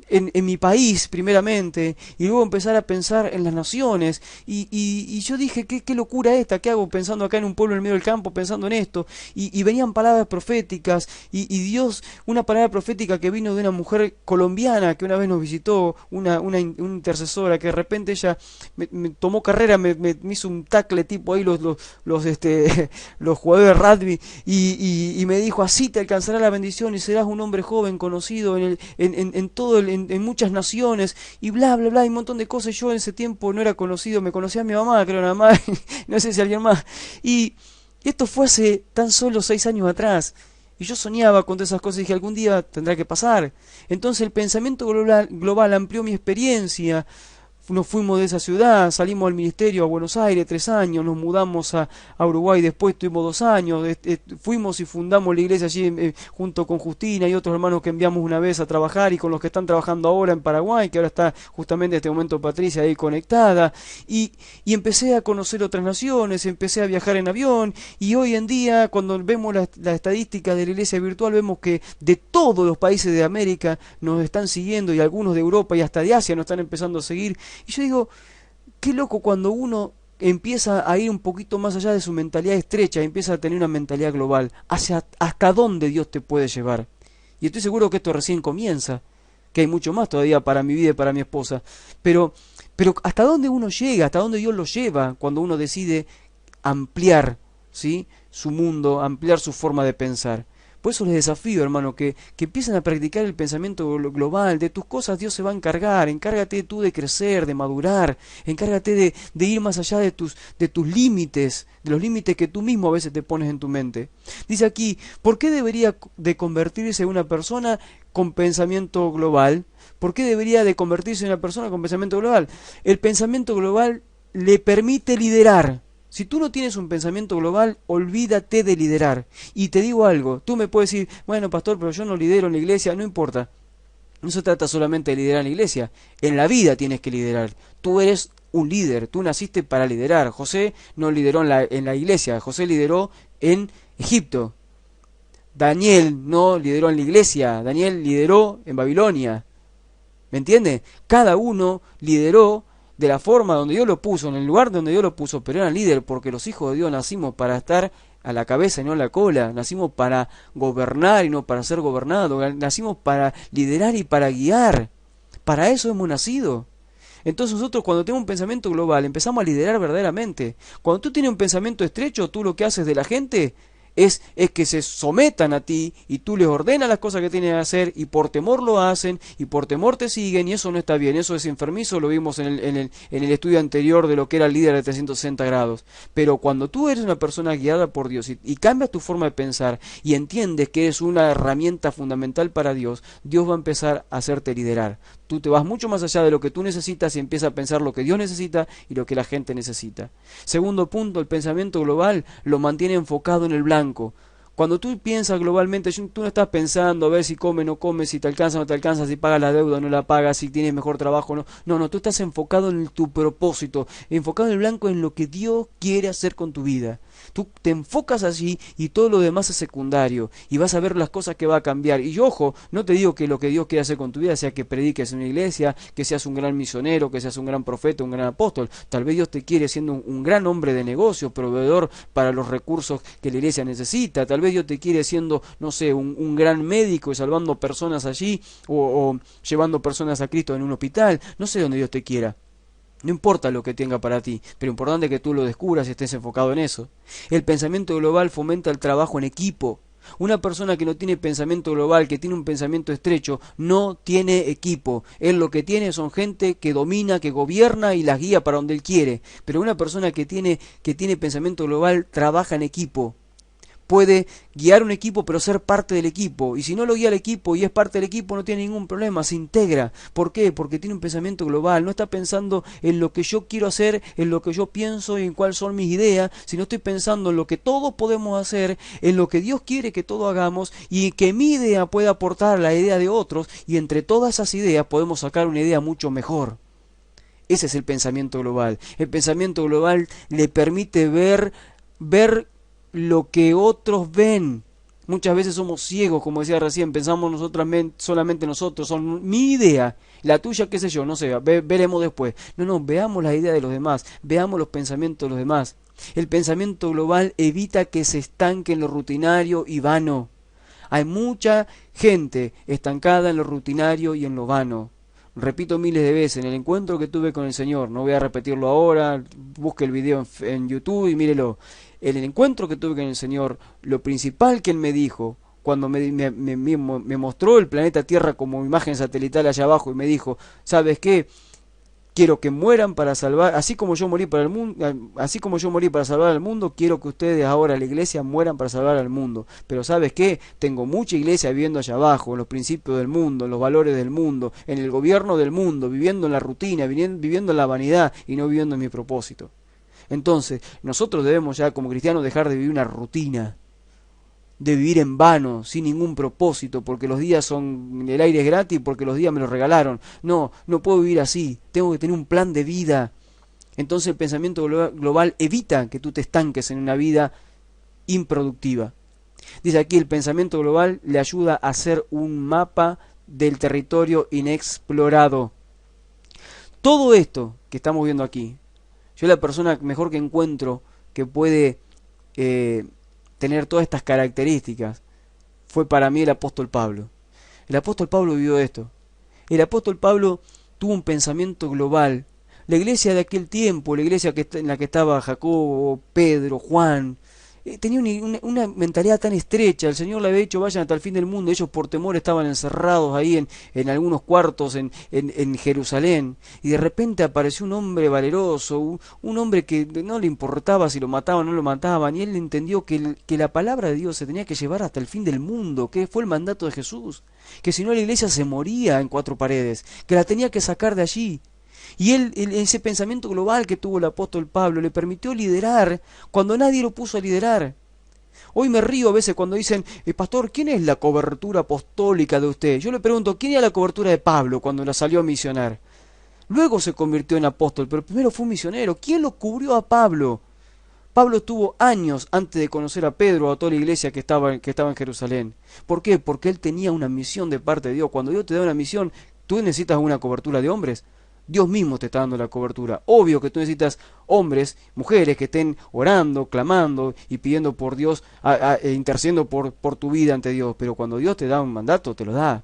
en mi país primeramente, y luego empezar a pensar en las naciones, y yo dije, qué locura esta, ¿qué hago pensando acá en un pueblo en el medio del campo, pensando en esto? Y venían palabras proféticas, y Dios, una palabra profética que vino de una mujer colombiana que una vez nos visitó, una intercesora, que de repente ella me tomó carrera, me hizo un tackle tipo ahí los jugadores de rugby, y me dijo, así te alcanzará la bendición y serás un hombre joven conocido en todo en muchas naciones, y bla bla bla, y un montón de cosas. Yo en ese tiempo no era conocido, me conocía a mi mamá, creo, nada más, no sé si alguien más, y esto fue hace tan solo 6 años atrás, y yo soñaba con todas esas cosas y dije, algún día tendrá que pasar. Entonces el pensamiento global amplió mi experiencia. Nos fuimos de esa ciudad, salimos al ministerio a Buenos Aires 3 años, nos mudamos a Uruguay, después tuvimos 2 años, fuimos y fundamos la iglesia allí junto con Justina y otros hermanos que enviamos una vez a trabajar, y con los que están trabajando ahora en Paraguay, que ahora está justamente en este momento Patricia ahí conectada, y empecé a conocer otras naciones, empecé a viajar en avión, y hoy en día cuando vemos la estadística de la iglesia virtual, vemos que de todos los países de América nos están siguiendo, y algunos de Europa y hasta de Asia nos están empezando a seguir. Y yo digo, qué loco cuando uno empieza a ir un poquito más allá de su mentalidad estrecha, empieza a tener una mentalidad global, hasta dónde Dios te puede llevar. Y estoy seguro que esto recién comienza, que hay mucho más todavía para mi vida y para mi esposa, pero hasta dónde uno llega, hasta dónde Dios lo lleva cuando uno decide ampliar, ¿sí?, su mundo, ampliar su forma de pensar. Por eso les desafío, hermano, que empiecen a practicar el pensamiento global. De tus cosas Dios se va a encargar. Encárgate tú de crecer, de madurar. Encárgate de ir más allá de tus límites, de los límites que tú mismo a veces te pones en tu mente. Dice aquí, ¿por qué debería de convertirse en una persona con pensamiento global? ¿Por qué debería de convertirse en una persona con pensamiento global? El pensamiento global le permite liderar. Si tú no tienes un pensamiento global, olvídate de liderar. Y te digo algo, tú me puedes decir, bueno, pastor, pero yo no lidero en la iglesia, no importa. No se trata solamente de liderar en la iglesia, en la vida tienes que liderar. Tú eres un líder, tú naciste para liderar. José no lideró en la iglesia, José lideró en Egipto. Daniel no lideró en la iglesia, Daniel lideró en Babilonia. ¿Me entiende? Cada uno lideró de la forma donde Dios lo puso, en el lugar donde Dios lo puso, pero eran líder porque los hijos de Dios nacimos para estar a la cabeza y no a la cola, nacimos para gobernar y no para ser gobernados, nacimos para liderar y para guiar. Para eso hemos nacido. Entonces nosotros cuando tenemos un pensamiento global empezamos a liderar verdaderamente. Cuando tú tienes un pensamiento estrecho, tú lo que haces de la gente es que se sometan a ti y tú les ordenas las cosas que tienen que hacer y por temor lo hacen y por temor te siguen y eso no está bien, eso es enfermizo, lo vimos en el estudio anterior de lo que era el líder de 360 grados. Pero cuando tú eres una persona guiada por Dios y cambias tu forma de pensar y entiendes que eres una herramienta fundamental para Dios, Dios va a empezar a hacerte liderar. Tú te vas mucho más allá de lo que tú necesitas y empiezas a pensar lo que Dios necesita y lo que la gente necesita. Segundo punto, el pensamiento global lo mantiene enfocado en el blanco. Cuando tú piensas globalmente, tú no estás pensando a ver si come o no come, si te alcanza o no te alcanza, si pagas la deuda o no la pagas, si tienes mejor trabajo o no. No, tú estás enfocado en tu propósito, enfocado en el blanco, en lo que Dios quiere hacer con tu vida. Tú te enfocas allí y todo lo demás es secundario y vas a ver las cosas que va a cambiar. Y ojo, no te digo que lo que Dios quiere hacer con tu vida sea que prediques en una iglesia, que seas un gran misionero, que seas un gran profeta, un gran apóstol. Tal vez Dios te quiere siendo un gran hombre de negocio, proveedor para los recursos que la iglesia necesita. Tal vez Dios te quiere siendo, no sé, un gran médico y salvando personas allí o llevando personas a Cristo en un hospital. No sé dónde Dios te quiera. No importa lo que tenga para ti, pero importante es que tú lo descubras y estés enfocado en eso. El pensamiento global fomenta el trabajo en equipo. Una persona que no tiene pensamiento global, que tiene un pensamiento estrecho, no tiene equipo. Él lo que tiene son gente que domina, que gobierna y las guía para donde él quiere. Pero una persona que tiene pensamiento global trabaja en equipo. Puede guiar un equipo pero ser parte del equipo, y si no lo guía el equipo y es parte del equipo no tiene ningún problema, se integra. ¿Por qué? Porque tiene un pensamiento global, no está pensando en lo que yo quiero hacer, en lo que yo pienso y en cuáles son mis ideas, sino estoy pensando en lo que todos podemos hacer, en lo que Dios quiere que todos hagamos y que mi idea pueda aportar a la idea de otros y entre todas esas ideas podemos sacar una idea mucho mejor. Ese es el pensamiento global. El pensamiento global le permite ver lo que otros ven. Muchas veces somos ciegos, como decía recién, pensamos solamente nosotros, son mi idea, la tuya, qué sé yo, no sé, veremos después. No, veamos la idea de los demás, veamos los pensamientos de los demás. El pensamiento global evita que se estanque en lo rutinario y vano. Hay mucha gente estancada en lo rutinario y en lo vano. Repito miles de veces, en el encuentro que tuve con el Señor, no voy a repetirlo ahora, busque el video en YouTube y mírelo. En el encuentro que tuve con el Señor, lo principal que Él me dijo, cuando me mostró el planeta Tierra como imagen satelital allá abajo y me dijo, ¿sabes qué? Quiero que mueran para salvar, así como yo morí para el mundo, así como yo morí para salvar al mundo, quiero que ustedes ahora, la iglesia, mueran para salvar al mundo. Pero ¿sabes qué? Tengo mucha iglesia viviendo allá abajo, en los principios del mundo, en los valores del mundo, en el gobierno del mundo, viviendo en la rutina, viviendo en la vanidad y no viviendo en mi propósito. Entonces, nosotros debemos ya como cristianos dejar de vivir una rutina, de vivir en vano, sin ningún propósito, porque los días son, el aire es gratis, porque los días me los regalaron. No puedo vivir así, tengo que tener un plan de vida. Entonces el pensamiento global evita que tú te estanques en una vida improductiva. Dice aquí, el pensamiento global le ayuda a hacer un mapa del territorio inexplorado. Todo esto que estamos viendo aquí, yo la persona mejor que encuentro que puede tener todas estas características fue para mí el apóstol Pablo. El apóstol Pablo vivió esto. El apóstol Pablo tuvo un pensamiento global. La iglesia de aquel tiempo, la iglesia en la que estaba Jacobo, Pedro, Juan, tenía una mentalidad tan estrecha. El Señor le había dicho vayan hasta el fin del mundo. Ellos por temor estaban encerrados ahí en algunos cuartos en Jerusalén, y de repente apareció un hombre valeroso, un hombre que no le importaba si lo mataban o no lo mataban, y él entendió que la palabra de Dios se tenía que llevar hasta el fin del mundo, que fue el mandato de Jesús, que si no la iglesia se moría en cuatro paredes, que la tenía que sacar de allí. Y ese pensamiento global que tuvo el apóstol Pablo le permitió liderar cuando nadie lo puso a liderar. Hoy me río a veces cuando dicen, pastor, ¿quién es la cobertura apostólica de usted? Yo le pregunto, ¿quién era la cobertura de Pablo cuando la salió a misionar? Luego se convirtió en apóstol, pero primero fue un misionero. ¿Quién lo cubrió a Pablo? Pablo estuvo años antes de conocer a Pedro o a toda la iglesia que estaba en Jerusalén. ¿Por qué? Porque él tenía una misión de parte de Dios. Cuando Dios te da una misión, tú necesitas una cobertura de hombres. Dios mismo te está dando la cobertura. Obvio que tú necesitas hombres, mujeres que estén orando, clamando y pidiendo por Dios, intercediendo por tu vida ante Dios. Pero cuando Dios te da un mandato, te lo da.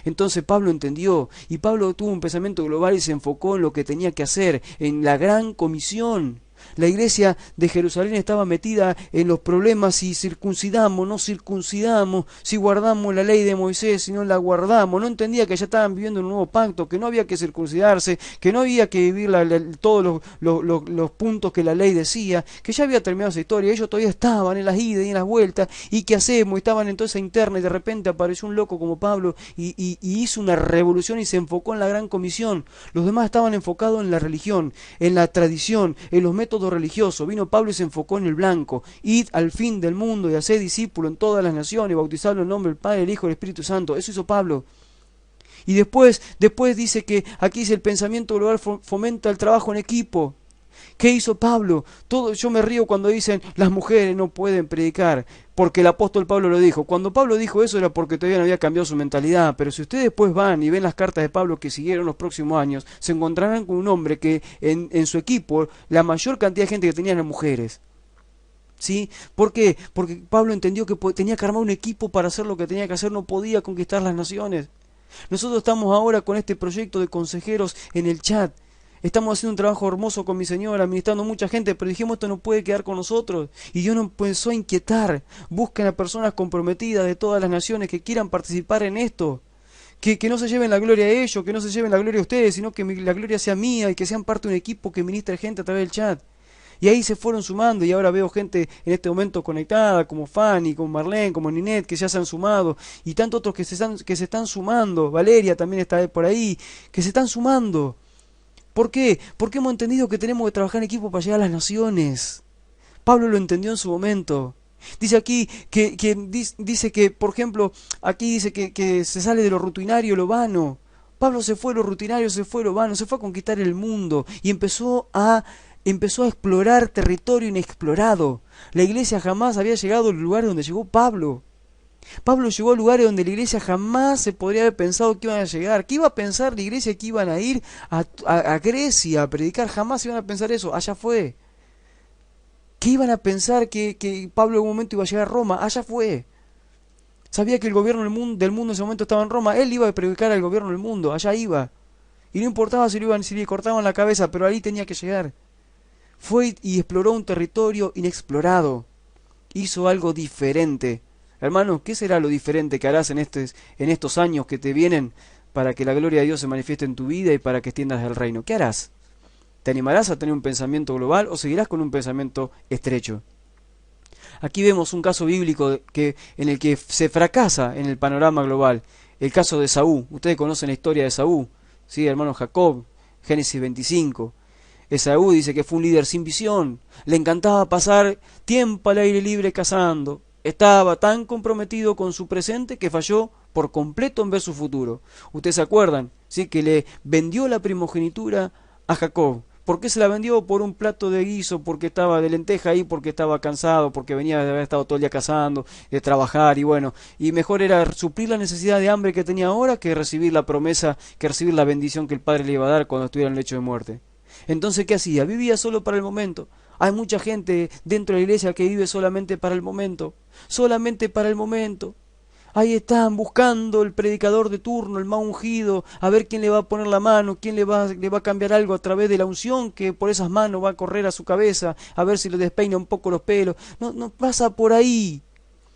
Entonces Pablo entendió, y Pablo tuvo un pensamiento global y se enfocó en lo que tenía que hacer, en la gran comisión. La iglesia de Jerusalén estaba metida en los problemas si circuncidamos, no circuncidamos, si guardamos la ley de Moisés, si no la guardamos. No entendía que ya estaban viviendo un nuevo pacto, que no había que circuncidarse, que no había que vivir todos los puntos que la ley decía, que ya había terminado esa historia. Ellos todavía estaban en las idas y en las vueltas, y qué hacemos, estaban en toda esa interna, y de repente apareció un loco como Pablo y hizo una revolución y se enfocó en la gran comisión. Los demás estaban enfocados en la religión, en la tradición, en los métodos religiosos. Vino Pablo y se enfocó en el blanco. Id al fin del mundo y haced discípulos en todas las naciones, bautizadlos en el nombre del Padre, del Hijo y del Espíritu Santo. Eso hizo Pablo. Y después dice que aquí dice el pensamiento global fomenta el trabajo en equipo. ¿Qué hizo Pablo? Yo me río cuando dicen las mujeres no pueden predicar, porque el apóstol Pablo lo dijo. Cuando Pablo dijo eso era porque todavía no había cambiado su mentalidad, pero si ustedes después van y ven las cartas de Pablo que siguieron los próximos años, se encontrarán con un hombre que en su equipo la mayor cantidad de gente que tenía eran mujeres. ¿Sí? ¿Por qué? Porque Pablo entendió que tenía que armar un equipo para hacer lo que tenía que hacer, no podía conquistar las naciones. Nosotros estamos ahora con este proyecto de consejeros en el chat. Estamos haciendo un trabajo hermoso con mi señora, administrando mucha gente, pero dijimos esto no puede quedar con nosotros. Y Dios nos empezó a inquietar. Busquen a personas comprometidas de todas las naciones que quieran participar en esto. Que no se lleven la gloria a ellos, que no se lleven la gloria a ustedes, sino que la gloria sea mía y que sean parte de un equipo que ministre gente a través del chat. Y ahí se fueron sumando y ahora veo gente en este momento conectada, como Fanny, como Marlene, como Ninette, que ya se han sumado. Y tantos otros que se están sumando. Valeria también está por ahí, que se están sumando. ¿Por qué? Porque hemos entendido que tenemos que trabajar en equipo para llegar a las naciones. Pablo lo entendió en su momento. Dice aquí dice que, por ejemplo, aquí dice que se sale de lo rutinario, lo vano. Pablo se fue de lo rutinario, se fue de lo vano, se fue a conquistar el mundo y empezó a explorar territorio inexplorado. La iglesia jamás había llegado al lugar donde llegó Pablo. Pablo llegó a lugares donde la iglesia jamás se podría haber pensado que iban a llegar. ¿Qué iba a pensar la iglesia que iban a ir a Grecia a predicar? Jamás iban a pensar eso. Allá fue. ¿Qué iban a pensar que Pablo en algún momento iba a llegar a Roma? Allá fue. Sabía que el gobierno del mundo en ese momento estaba en Roma. Él iba a predicar al gobierno del mundo. Allá iba. Y no importaba si le cortaban la cabeza, pero ahí tenía que llegar. Fue y exploró un territorio inexplorado. Hizo algo diferente. Hermano, ¿qué será lo diferente que harás en estos años que te vienen para que la gloria de Dios se manifieste en tu vida y para que extiendas el reino? ¿Qué harás? ¿Te animarás a tener un pensamiento global o seguirás con un pensamiento estrecho? Aquí vemos un caso bíblico en el que se fracasa en el panorama global. El caso de Esaú. Ustedes conocen la historia de Esaú, ¿sí? Hermano Jacob, Génesis 25. Esaú dice que fue un líder sin visión. Le encantaba pasar tiempo al aire libre cazando. Estaba tan comprometido con su presente que falló por completo en ver su futuro. Ustedes se acuerdan, ¿sí? Que le vendió la primogenitura a Jacob. ¿Por qué se la vendió? Por un plato de guiso, porque estaba de lenteja ahí, porque estaba cansado, porque venía de haber estado todo el día cazando, de trabajar, y bueno, y mejor era suplir la necesidad de hambre que tenía ahora que recibir la promesa, que recibir la bendición que el Padre le iba a dar cuando estuviera en el lecho de muerte. Entonces, ¿qué hacía? Vivía solo para el momento. Hay mucha gente dentro de la iglesia que vive solamente para el momento. Solamente para el momento. Ahí están buscando el predicador de turno, el más ungido, a ver quién le va a poner la mano, quién le va a cambiar algo a través de la unción que por esas manos va a correr a su cabeza, a ver si le despeina un poco los pelos. No pasa por ahí.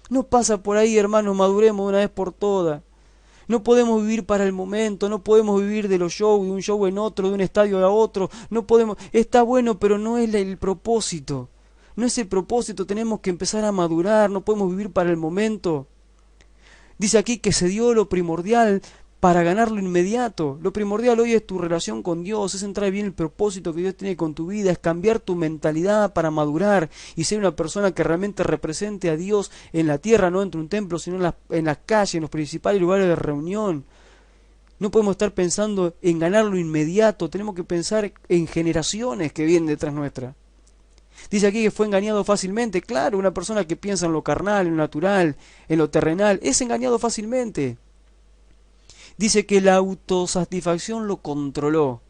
No pasa por ahí, hermanos, maduremos de una vez por todas. No podemos vivir para el momento, no podemos vivir de los shows, de un show en otro, de un estadio a otro, no podemos, está bueno, pero no es el propósito, no es el propósito, tenemos que empezar a madurar, no podemos vivir para el momento. Dice aquí que se dio lo primordial para ganar lo inmediato. Lo primordial hoy es tu relación con Dios, es entrar bien el propósito que Dios tiene con tu vida, es cambiar tu mentalidad para madurar y ser una persona que realmente represente a Dios en la tierra, no dentro de un templo, sino en las calles, en los principales lugares de reunión. No podemos estar pensando en ganar lo inmediato, tenemos que pensar en generaciones que vienen detrás nuestra. Dice aquí que fue engañado fácilmente. Claro, una persona que piensa en lo carnal, en lo natural, en lo terrenal, es engañado fácilmente. Dice que la autosatisfacción lo controló.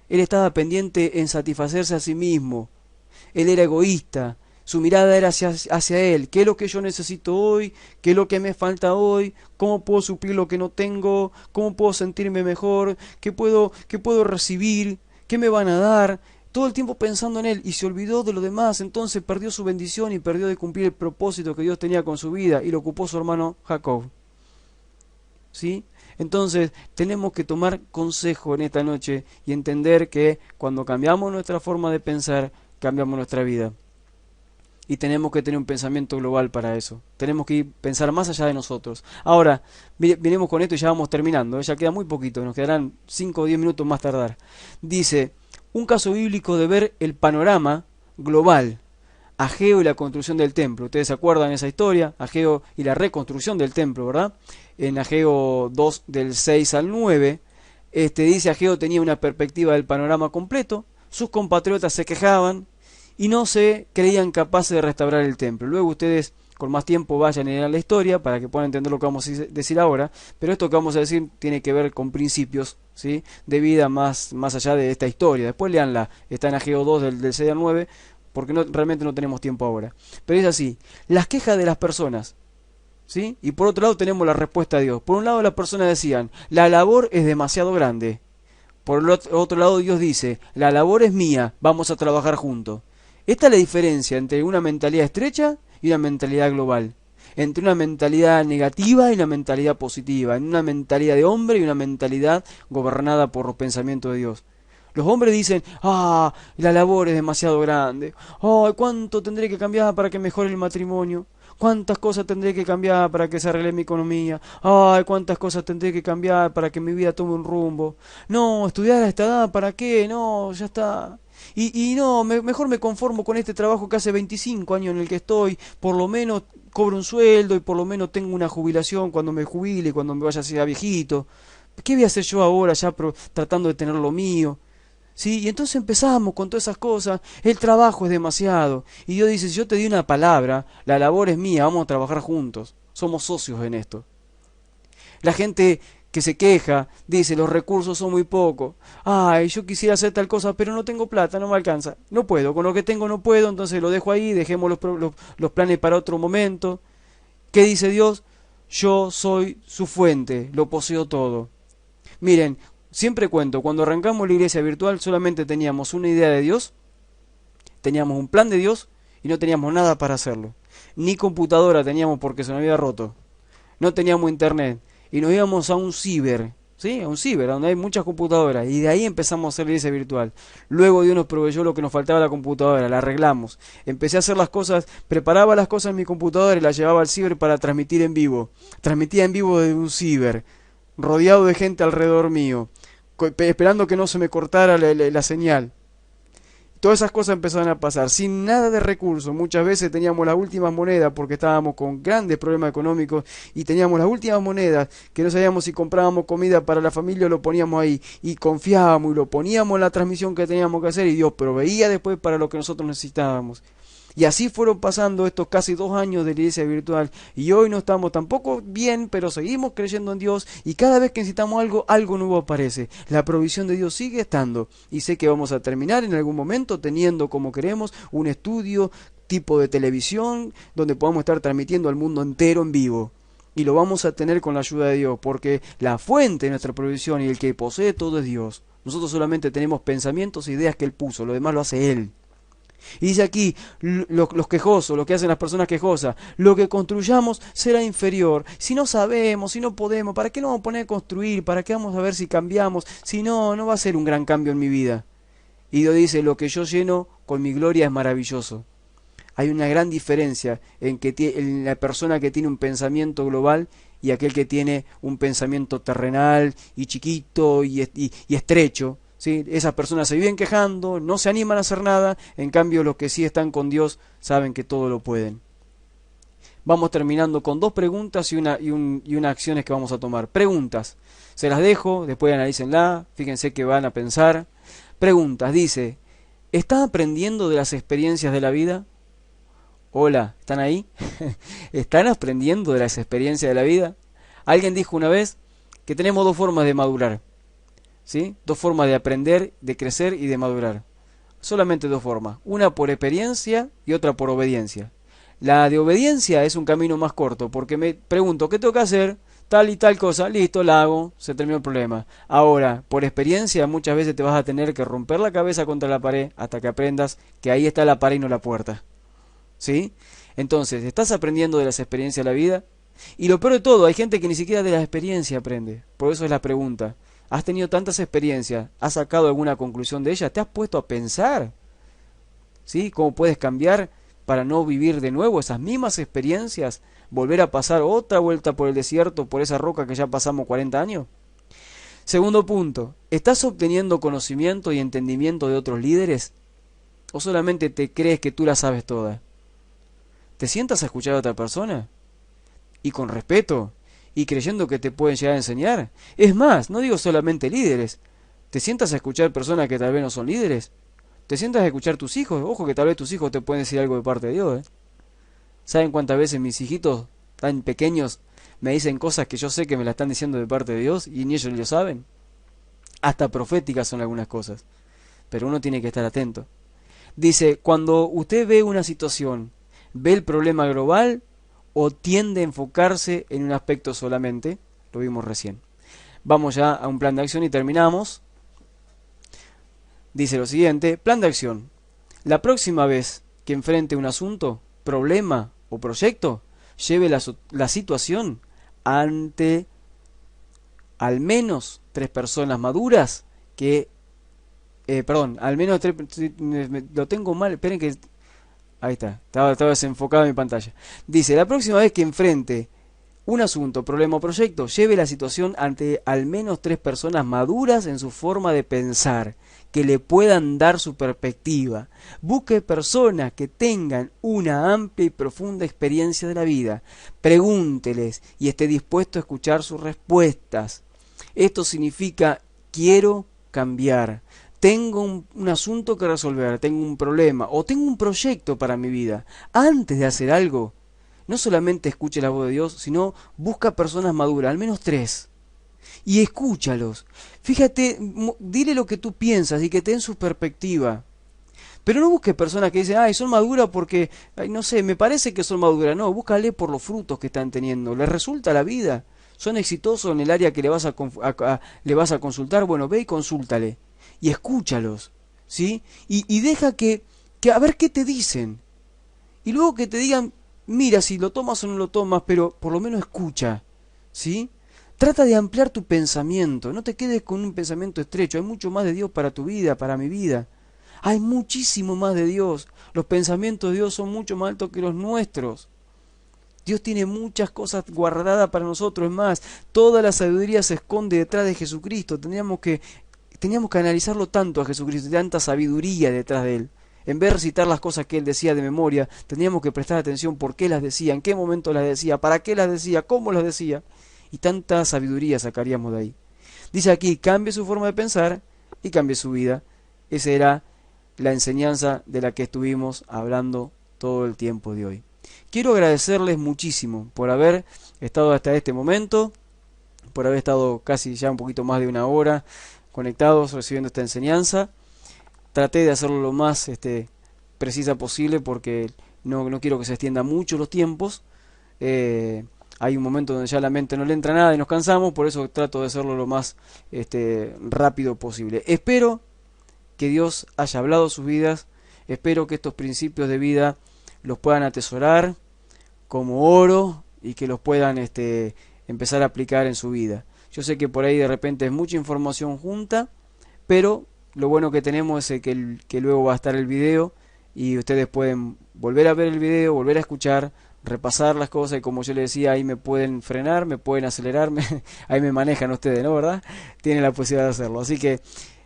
Él estaba pendiente en satisfacerse a sí mismo. Él era egoísta. Su mirada era hacia él. ¿Qué es lo que yo necesito hoy? ¿Qué es lo que me falta hoy? ¿Cómo puedo suplir lo que no tengo? ¿Cómo puedo sentirme mejor? ¿Qué puedo recibir? ¿Qué me van a dar? Todo el tiempo pensando en él y se olvidó de lo demás. Entonces perdió su bendición y perdió de cumplir el propósito que Dios tenía con su vida y lo ocupó su hermano Jacob. ¿Sí? Entonces tenemos que tomar consejo en esta noche y entender que cuando cambiamos nuestra forma de pensar, cambiamos nuestra vida. Y tenemos que tener un pensamiento global para eso. Tenemos que pensar más allá de nosotros. Ahora, venimos con esto y ya vamos terminando. Ya queda muy poquito, nos quedarán 5 o 10 minutos más tardar. Dice, un caso bíblico de ver el panorama global. Ageo y la construcción del templo. Ustedes se acuerdan de esa historia, Ageo y la reconstrucción del templo, ¿verdad? En Ageo 2 del 6 al 9, dice Ageo tenía una perspectiva del panorama completo, sus compatriotas se quejaban y no se creían capaces de restaurar el templo. Luego ustedes con más tiempo vayan a leer la historia para que puedan entender lo que vamos a decir ahora, pero esto que vamos a decir tiene que ver con principios, ¿sí?, de vida más allá de esta historia. Después leanla, está en Ageo 2 del 6 al 9, porque realmente no tenemos tiempo ahora. Pero es así, las quejas de las personas, ¿sí? Y por otro lado tenemos la respuesta de Dios. Por un lado las personas decían, la labor es demasiado grande. Por el otro lado Dios dice, la labor es mía, vamos a trabajar juntos. Esta es la diferencia entre una mentalidad estrecha y una mentalidad global. Entre una mentalidad negativa y una mentalidad positiva. En una mentalidad de hombre y una mentalidad gobernada por los pensamientos de Dios. Los hombres dicen, la labor es demasiado grande. ¿Cuánto tendré que cambiar para que mejore el matrimonio? ¿Cuántas cosas tendré que cambiar para que se arregle mi economía? ¿Cuántas cosas tendré que cambiar para que mi vida tome un rumbo? No, estudiar a esta edad, ¿para qué? No, ya está. Y no, mejor me conformo con este trabajo que hace 25 años en el que estoy. Por lo menos cobro un sueldo y por lo menos tengo una jubilación cuando me jubile, cuando me vaya a ser viejito. ¿Qué voy a hacer yo ahora ya tratando de tener lo mío? ¿Sí? Y entonces empezamos con todas esas cosas, el trabajo es demasiado. Y Dios dice, si yo te di una palabra, la labor es mía, vamos a trabajar juntos. Somos socios en esto. La gente que se queja, dice, los recursos son muy pocos. Yo quisiera hacer tal cosa, pero no tengo plata, no me alcanza. No puedo, con lo que tengo no puedo, entonces lo dejo ahí, dejemos los planes para otro momento. ¿Qué dice Dios? Yo soy su fuente, lo poseo todo. Miren, siempre cuento, cuando arrancamos la iglesia virtual solamente teníamos una idea de Dios, teníamos un plan de Dios y no teníamos nada para hacerlo. Ni computadora teníamos porque se nos había roto. No teníamos internet y nos íbamos a un ciber, ¿sí? A un ciber donde hay muchas computadoras y de ahí empezamos a hacer la iglesia virtual. Luego Dios nos proveyó lo que nos faltaba la computadora, la arreglamos. Empecé a hacer las cosas, preparaba las cosas en mi computadora y las llevaba al ciber para transmitir en vivo. Transmitía en vivo desde un ciber, rodeado de gente alrededor mío, esperando que no se me cortara la señal. Todas esas cosas empezaron a pasar sin nada de recursos. Muchas veces teníamos las últimas monedas porque estábamos con grandes problemas económicos y teníamos las últimas monedas que no sabíamos si comprábamos comida para la familia o lo poníamos ahí y confiábamos y lo poníamos en la transmisión que teníamos que hacer y Dios proveía después para lo que nosotros necesitábamos. Y así fueron pasando estos casi 2 años de la iglesia virtual y hoy no estamos tampoco bien, pero seguimos creyendo en Dios y cada vez que necesitamos algo nuevo aparece. La provisión de Dios sigue estando y sé que vamos a terminar en algún momento teniendo como queremos un estudio tipo de televisión donde podamos estar transmitiendo al mundo entero en vivo. Y lo vamos a tener con la ayuda de Dios porque la fuente de nuestra provisión y el que posee todo es Dios. Nosotros solamente tenemos pensamientos e ideas que Él puso, lo demás lo hace Él. Y dice aquí, los quejosos, lo que hacen las personas quejosas, lo que construyamos será inferior. Si no sabemos, si no podemos, ¿para qué nos vamos a poner a construir? ¿Para qué vamos a ver si cambiamos? Si no va a ser un gran cambio en mi vida. Y Dios dice, lo que yo lleno con mi gloria es maravilloso. Hay una gran diferencia en la persona que tiene un pensamiento global y aquel que tiene un pensamiento terrenal y chiquito y estrecho. ¿Sí? Esas personas se viven quejando, no se animan a hacer nada, en cambio los que sí están con Dios saben que todo lo pueden. Vamos terminando con 2 preguntas y una acciones que vamos a tomar. Preguntas, se las dejo, después analícenla, fíjense que van a pensar. Preguntas, dice, ¿estás aprendiendo de las experiencias de la vida? Hola, ¿están ahí? ¿Están aprendiendo de las experiencias de la vida? Alguien dijo una vez que tenemos 2 formas de madurar. ¿Sí? 2 formas de aprender, de crecer y de madurar. Solamente 2 formas. Una por experiencia y otra por obediencia. La de obediencia es un camino más corto, porque me pregunto, ¿qué tengo que hacer? Tal y tal cosa, listo, la hago, se terminó el problema. Ahora, por experiencia, muchas veces te vas a tener que romper la cabeza contra la pared hasta que aprendas que ahí está la pared y no la puerta. ¿Sí? Entonces, ¿estás aprendiendo de las experiencias de la vida? Y lo peor de todo, hay gente que ni siquiera de las experiencias aprende. Por eso es la pregunta. ¿Has tenido tantas experiencias? ¿Has sacado alguna conclusión de ellas? ¿Te has puesto a pensar? ¿Sí? ¿Cómo puedes cambiar para no vivir de nuevo esas mismas experiencias? ¿Volver a pasar otra vuelta por el desierto, por esa roca que ya pasamos 40 años? Segundo punto, ¿estás obteniendo conocimiento y entendimiento de otros líderes? ¿O solamente te crees que tú la sabes toda? ¿Te sientas a escuchar a otra persona? Y con respeto, y creyendo que te pueden llegar a enseñar. Es más, no digo solamente líderes. ¿Te sientas a escuchar personas que tal vez no son líderes? ¿Te sientas a escuchar tus hijos? Ojo que tal vez tus hijos te pueden decir algo de parte de Dios, ¿eh? ¿Saben cuántas veces mis hijitos tan pequeños me dicen cosas que yo sé que me las están diciendo de parte de Dios y ni ellos lo saben? Hasta proféticas son algunas cosas. Pero uno tiene que estar atento. Dice, cuando usted ve una situación, ¿ve el problema global o tiende a enfocarse en un aspecto solamente? Lo vimos recién. Vamos ya a un plan de acción y terminamos. Dice lo siguiente, plan de acción. La próxima vez que enfrente un asunto, problema o proyecto, lleve la situación ante al menos 3 personas maduras que... al menos 3... Lo tengo mal, esperen que... Ahí está, estaba desenfocado en mi pantalla. Dice, la próxima vez que enfrente un asunto, problema o proyecto, lleve la situación ante al menos 3 personas maduras en su forma de pensar, que le puedan dar su perspectiva. Busque personas que tengan una amplia y profunda experiencia de la vida. Pregúnteles y esté dispuesto a escuchar sus respuestas. Esto significa, quiero cambiar. Tengo un asunto que resolver, tengo un problema o tengo un proyecto para mi vida. Antes de hacer algo, no solamente escuche la voz de Dios, sino busca personas maduras, al menos 3. Y escúchalos. Fíjate, dile lo que tú piensas y que te den su perspectiva. Pero no busques personas que dicen, ay, son maduras porque, ay, no sé, me parece que son maduras. No, búscale por los frutos que están teniendo. ¿Les resulta la vida? ¿Son exitosos en el área que le vas a consultar? Bueno, ve y consúltale. Y escúchalos, ¿sí? Y deja que a ver qué te dicen. Y luego que te digan, mira si lo tomas o no lo tomas, pero por lo menos escucha, ¿sí? Trata de ampliar tu pensamiento, no te quedes con un pensamiento estrecho. Hay mucho más de Dios para tu vida, para mi vida. Hay muchísimo más de Dios. Los pensamientos de Dios son mucho más altos que los nuestros. Dios tiene muchas cosas guardadas para nosotros. Es más, toda la sabiduría se esconde detrás de Jesucristo. Teníamos que analizarlo tanto a Jesucristo, tanta sabiduría detrás de Él. En vez de recitar las cosas que Él decía de memoria, teníamos que prestar atención por qué las decía, en qué momento las decía, para qué las decía, cómo las decía. Y tanta sabiduría sacaríamos de ahí. Dice aquí, cambie su forma de pensar y cambie su vida. Esa era la enseñanza de la que estuvimos hablando todo el tiempo de hoy. Quiero agradecerles muchísimo por haber estado hasta este momento, por haber estado casi ya un poquito más de 1 hora conectados recibiendo esta enseñanza. Traté de hacerlo lo más precisa posible porque no quiero que se extienda mucho los tiempos. Hay un momento donde ya la mente no le entra nada y nos cansamos, por eso trato de hacerlo lo más rápido posible. Espero que Dios haya hablado a sus vidas, espero que estos principios de vida los puedan atesorar como oro y que los puedan empezar a aplicar en su vida. Yo sé que por ahí de repente es mucha información junta, pero lo bueno que tenemos es que luego va a estar el video y ustedes pueden volver a ver el video, volver a escuchar, repasar las cosas, y como yo les decía, ahí me pueden frenar, me pueden acelerar, ahí me manejan ustedes, ¿no? ¿Verdad? Tienen la posibilidad de hacerlo. Así que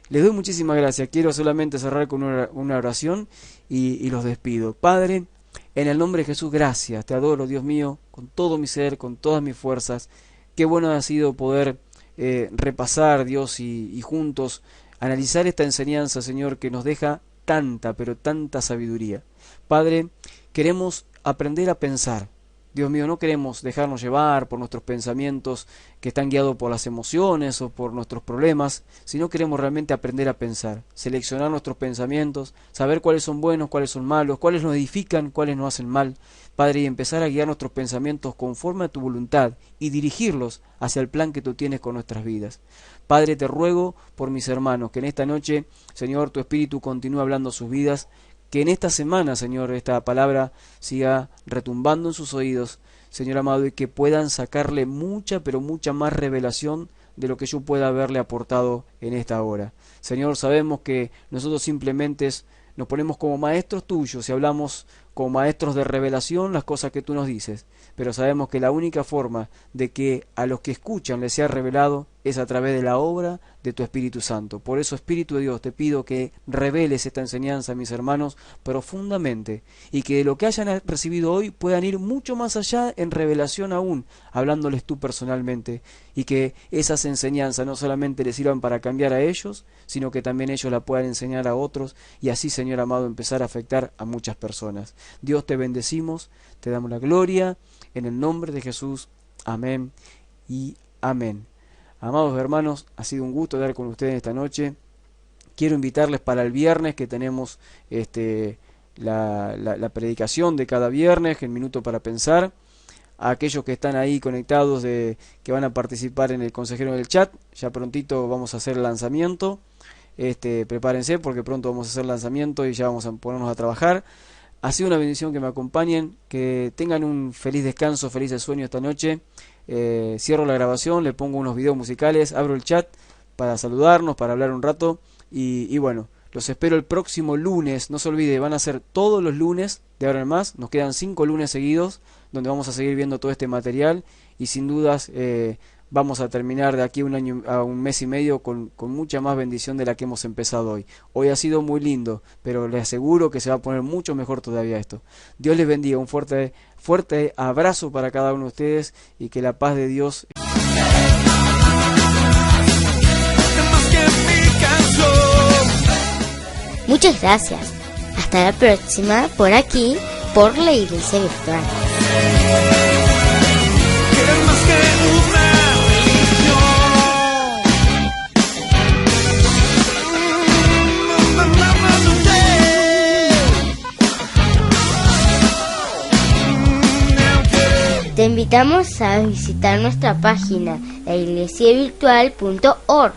les doy muchísimas gracias. Quiero solamente cerrar con una oración y los despido. Padre, en el nombre de Jesús, gracias. Te adoro, Dios mío, con todo mi ser, con todas mis fuerzas. Qué bueno ha sido poder repasar, Dios, y juntos analizar esta enseñanza, Señor, que nos deja tanta, pero tanta sabiduría. Padre, queremos aprender a pensar. Dios mío, no queremos dejarnos llevar por nuestros pensamientos que están guiados por las emociones o por nuestros problemas, sino queremos realmente aprender a pensar, seleccionar nuestros pensamientos, saber cuáles son buenos, cuáles son malos, cuáles nos edifican, cuáles nos hacen mal, Padre, y empezar a guiar nuestros pensamientos conforme a tu voluntad y dirigirlos hacia el plan que tú tienes con nuestras vidas. Padre, te ruego por mis hermanos, que en esta noche, Señor, tu Espíritu continúe hablando sus vidas, que en esta semana, Señor, esta palabra siga retumbando en sus oídos, Señor amado, y que puedan sacarle mucha, pero mucha más revelación de lo que yo pueda haberle aportado en esta hora. Señor, sabemos que nosotros simplemente nos ponemos como maestros tuyos y hablamos como maestros de revelación las cosas que tú nos dices, pero sabemos que la única forma de que a los que escuchan les sea revelado es a través de la obra de tu Espíritu Santo. Por eso, Espíritu de Dios, te pido que reveles esta enseñanza a mis hermanos profundamente, y que de lo que hayan recibido hoy puedan ir mucho más allá en revelación aún, hablándoles tú personalmente, y que esas enseñanzas no solamente les sirvan para cambiar a ellos, sino que también ellos la puedan enseñar a otros, y así, Señor amado, empezar a afectar a muchas personas. Dios, te bendecimos, te damos la gloria, en el nombre de Jesús. Amén y amén. Amados hermanos, ha sido un gusto estar con ustedes esta noche. Quiero invitarles para el viernes, que tenemos la predicación de cada viernes, el minuto para pensar. A aquellos que están ahí conectados, que van a participar en el consejero del chat, ya prontito vamos a hacer el lanzamiento. Prepárense, porque pronto vamos a hacer el lanzamiento y ya vamos a ponernos a trabajar. Ha sido una bendición que me acompañen, que tengan un feliz descanso, felices sueños esta noche. Cierro la grabación, le pongo unos videos musicales, abro el chat para saludarnos, para hablar un rato, y bueno, los espero el próximo lunes. No se olvide, van a ser todos los lunes de ahora en más. Nos quedan 5 lunes seguidos donde vamos a seguir viendo todo este material, y sin dudas vamos a terminar de aquí a un mes y medio con mucha más bendición de la que hemos empezado hoy. Hoy ha sido muy lindo, pero les aseguro que se va a poner mucho mejor todavía esto. Dios les bendiga, un fuerte abrazo para cada uno de ustedes, y que la paz de Dios... Muchas gracias. Hasta la próxima, por aquí, por la Iglesia Virtual. Te invitamos a visitar nuestra página, laiglesiavirtual.org.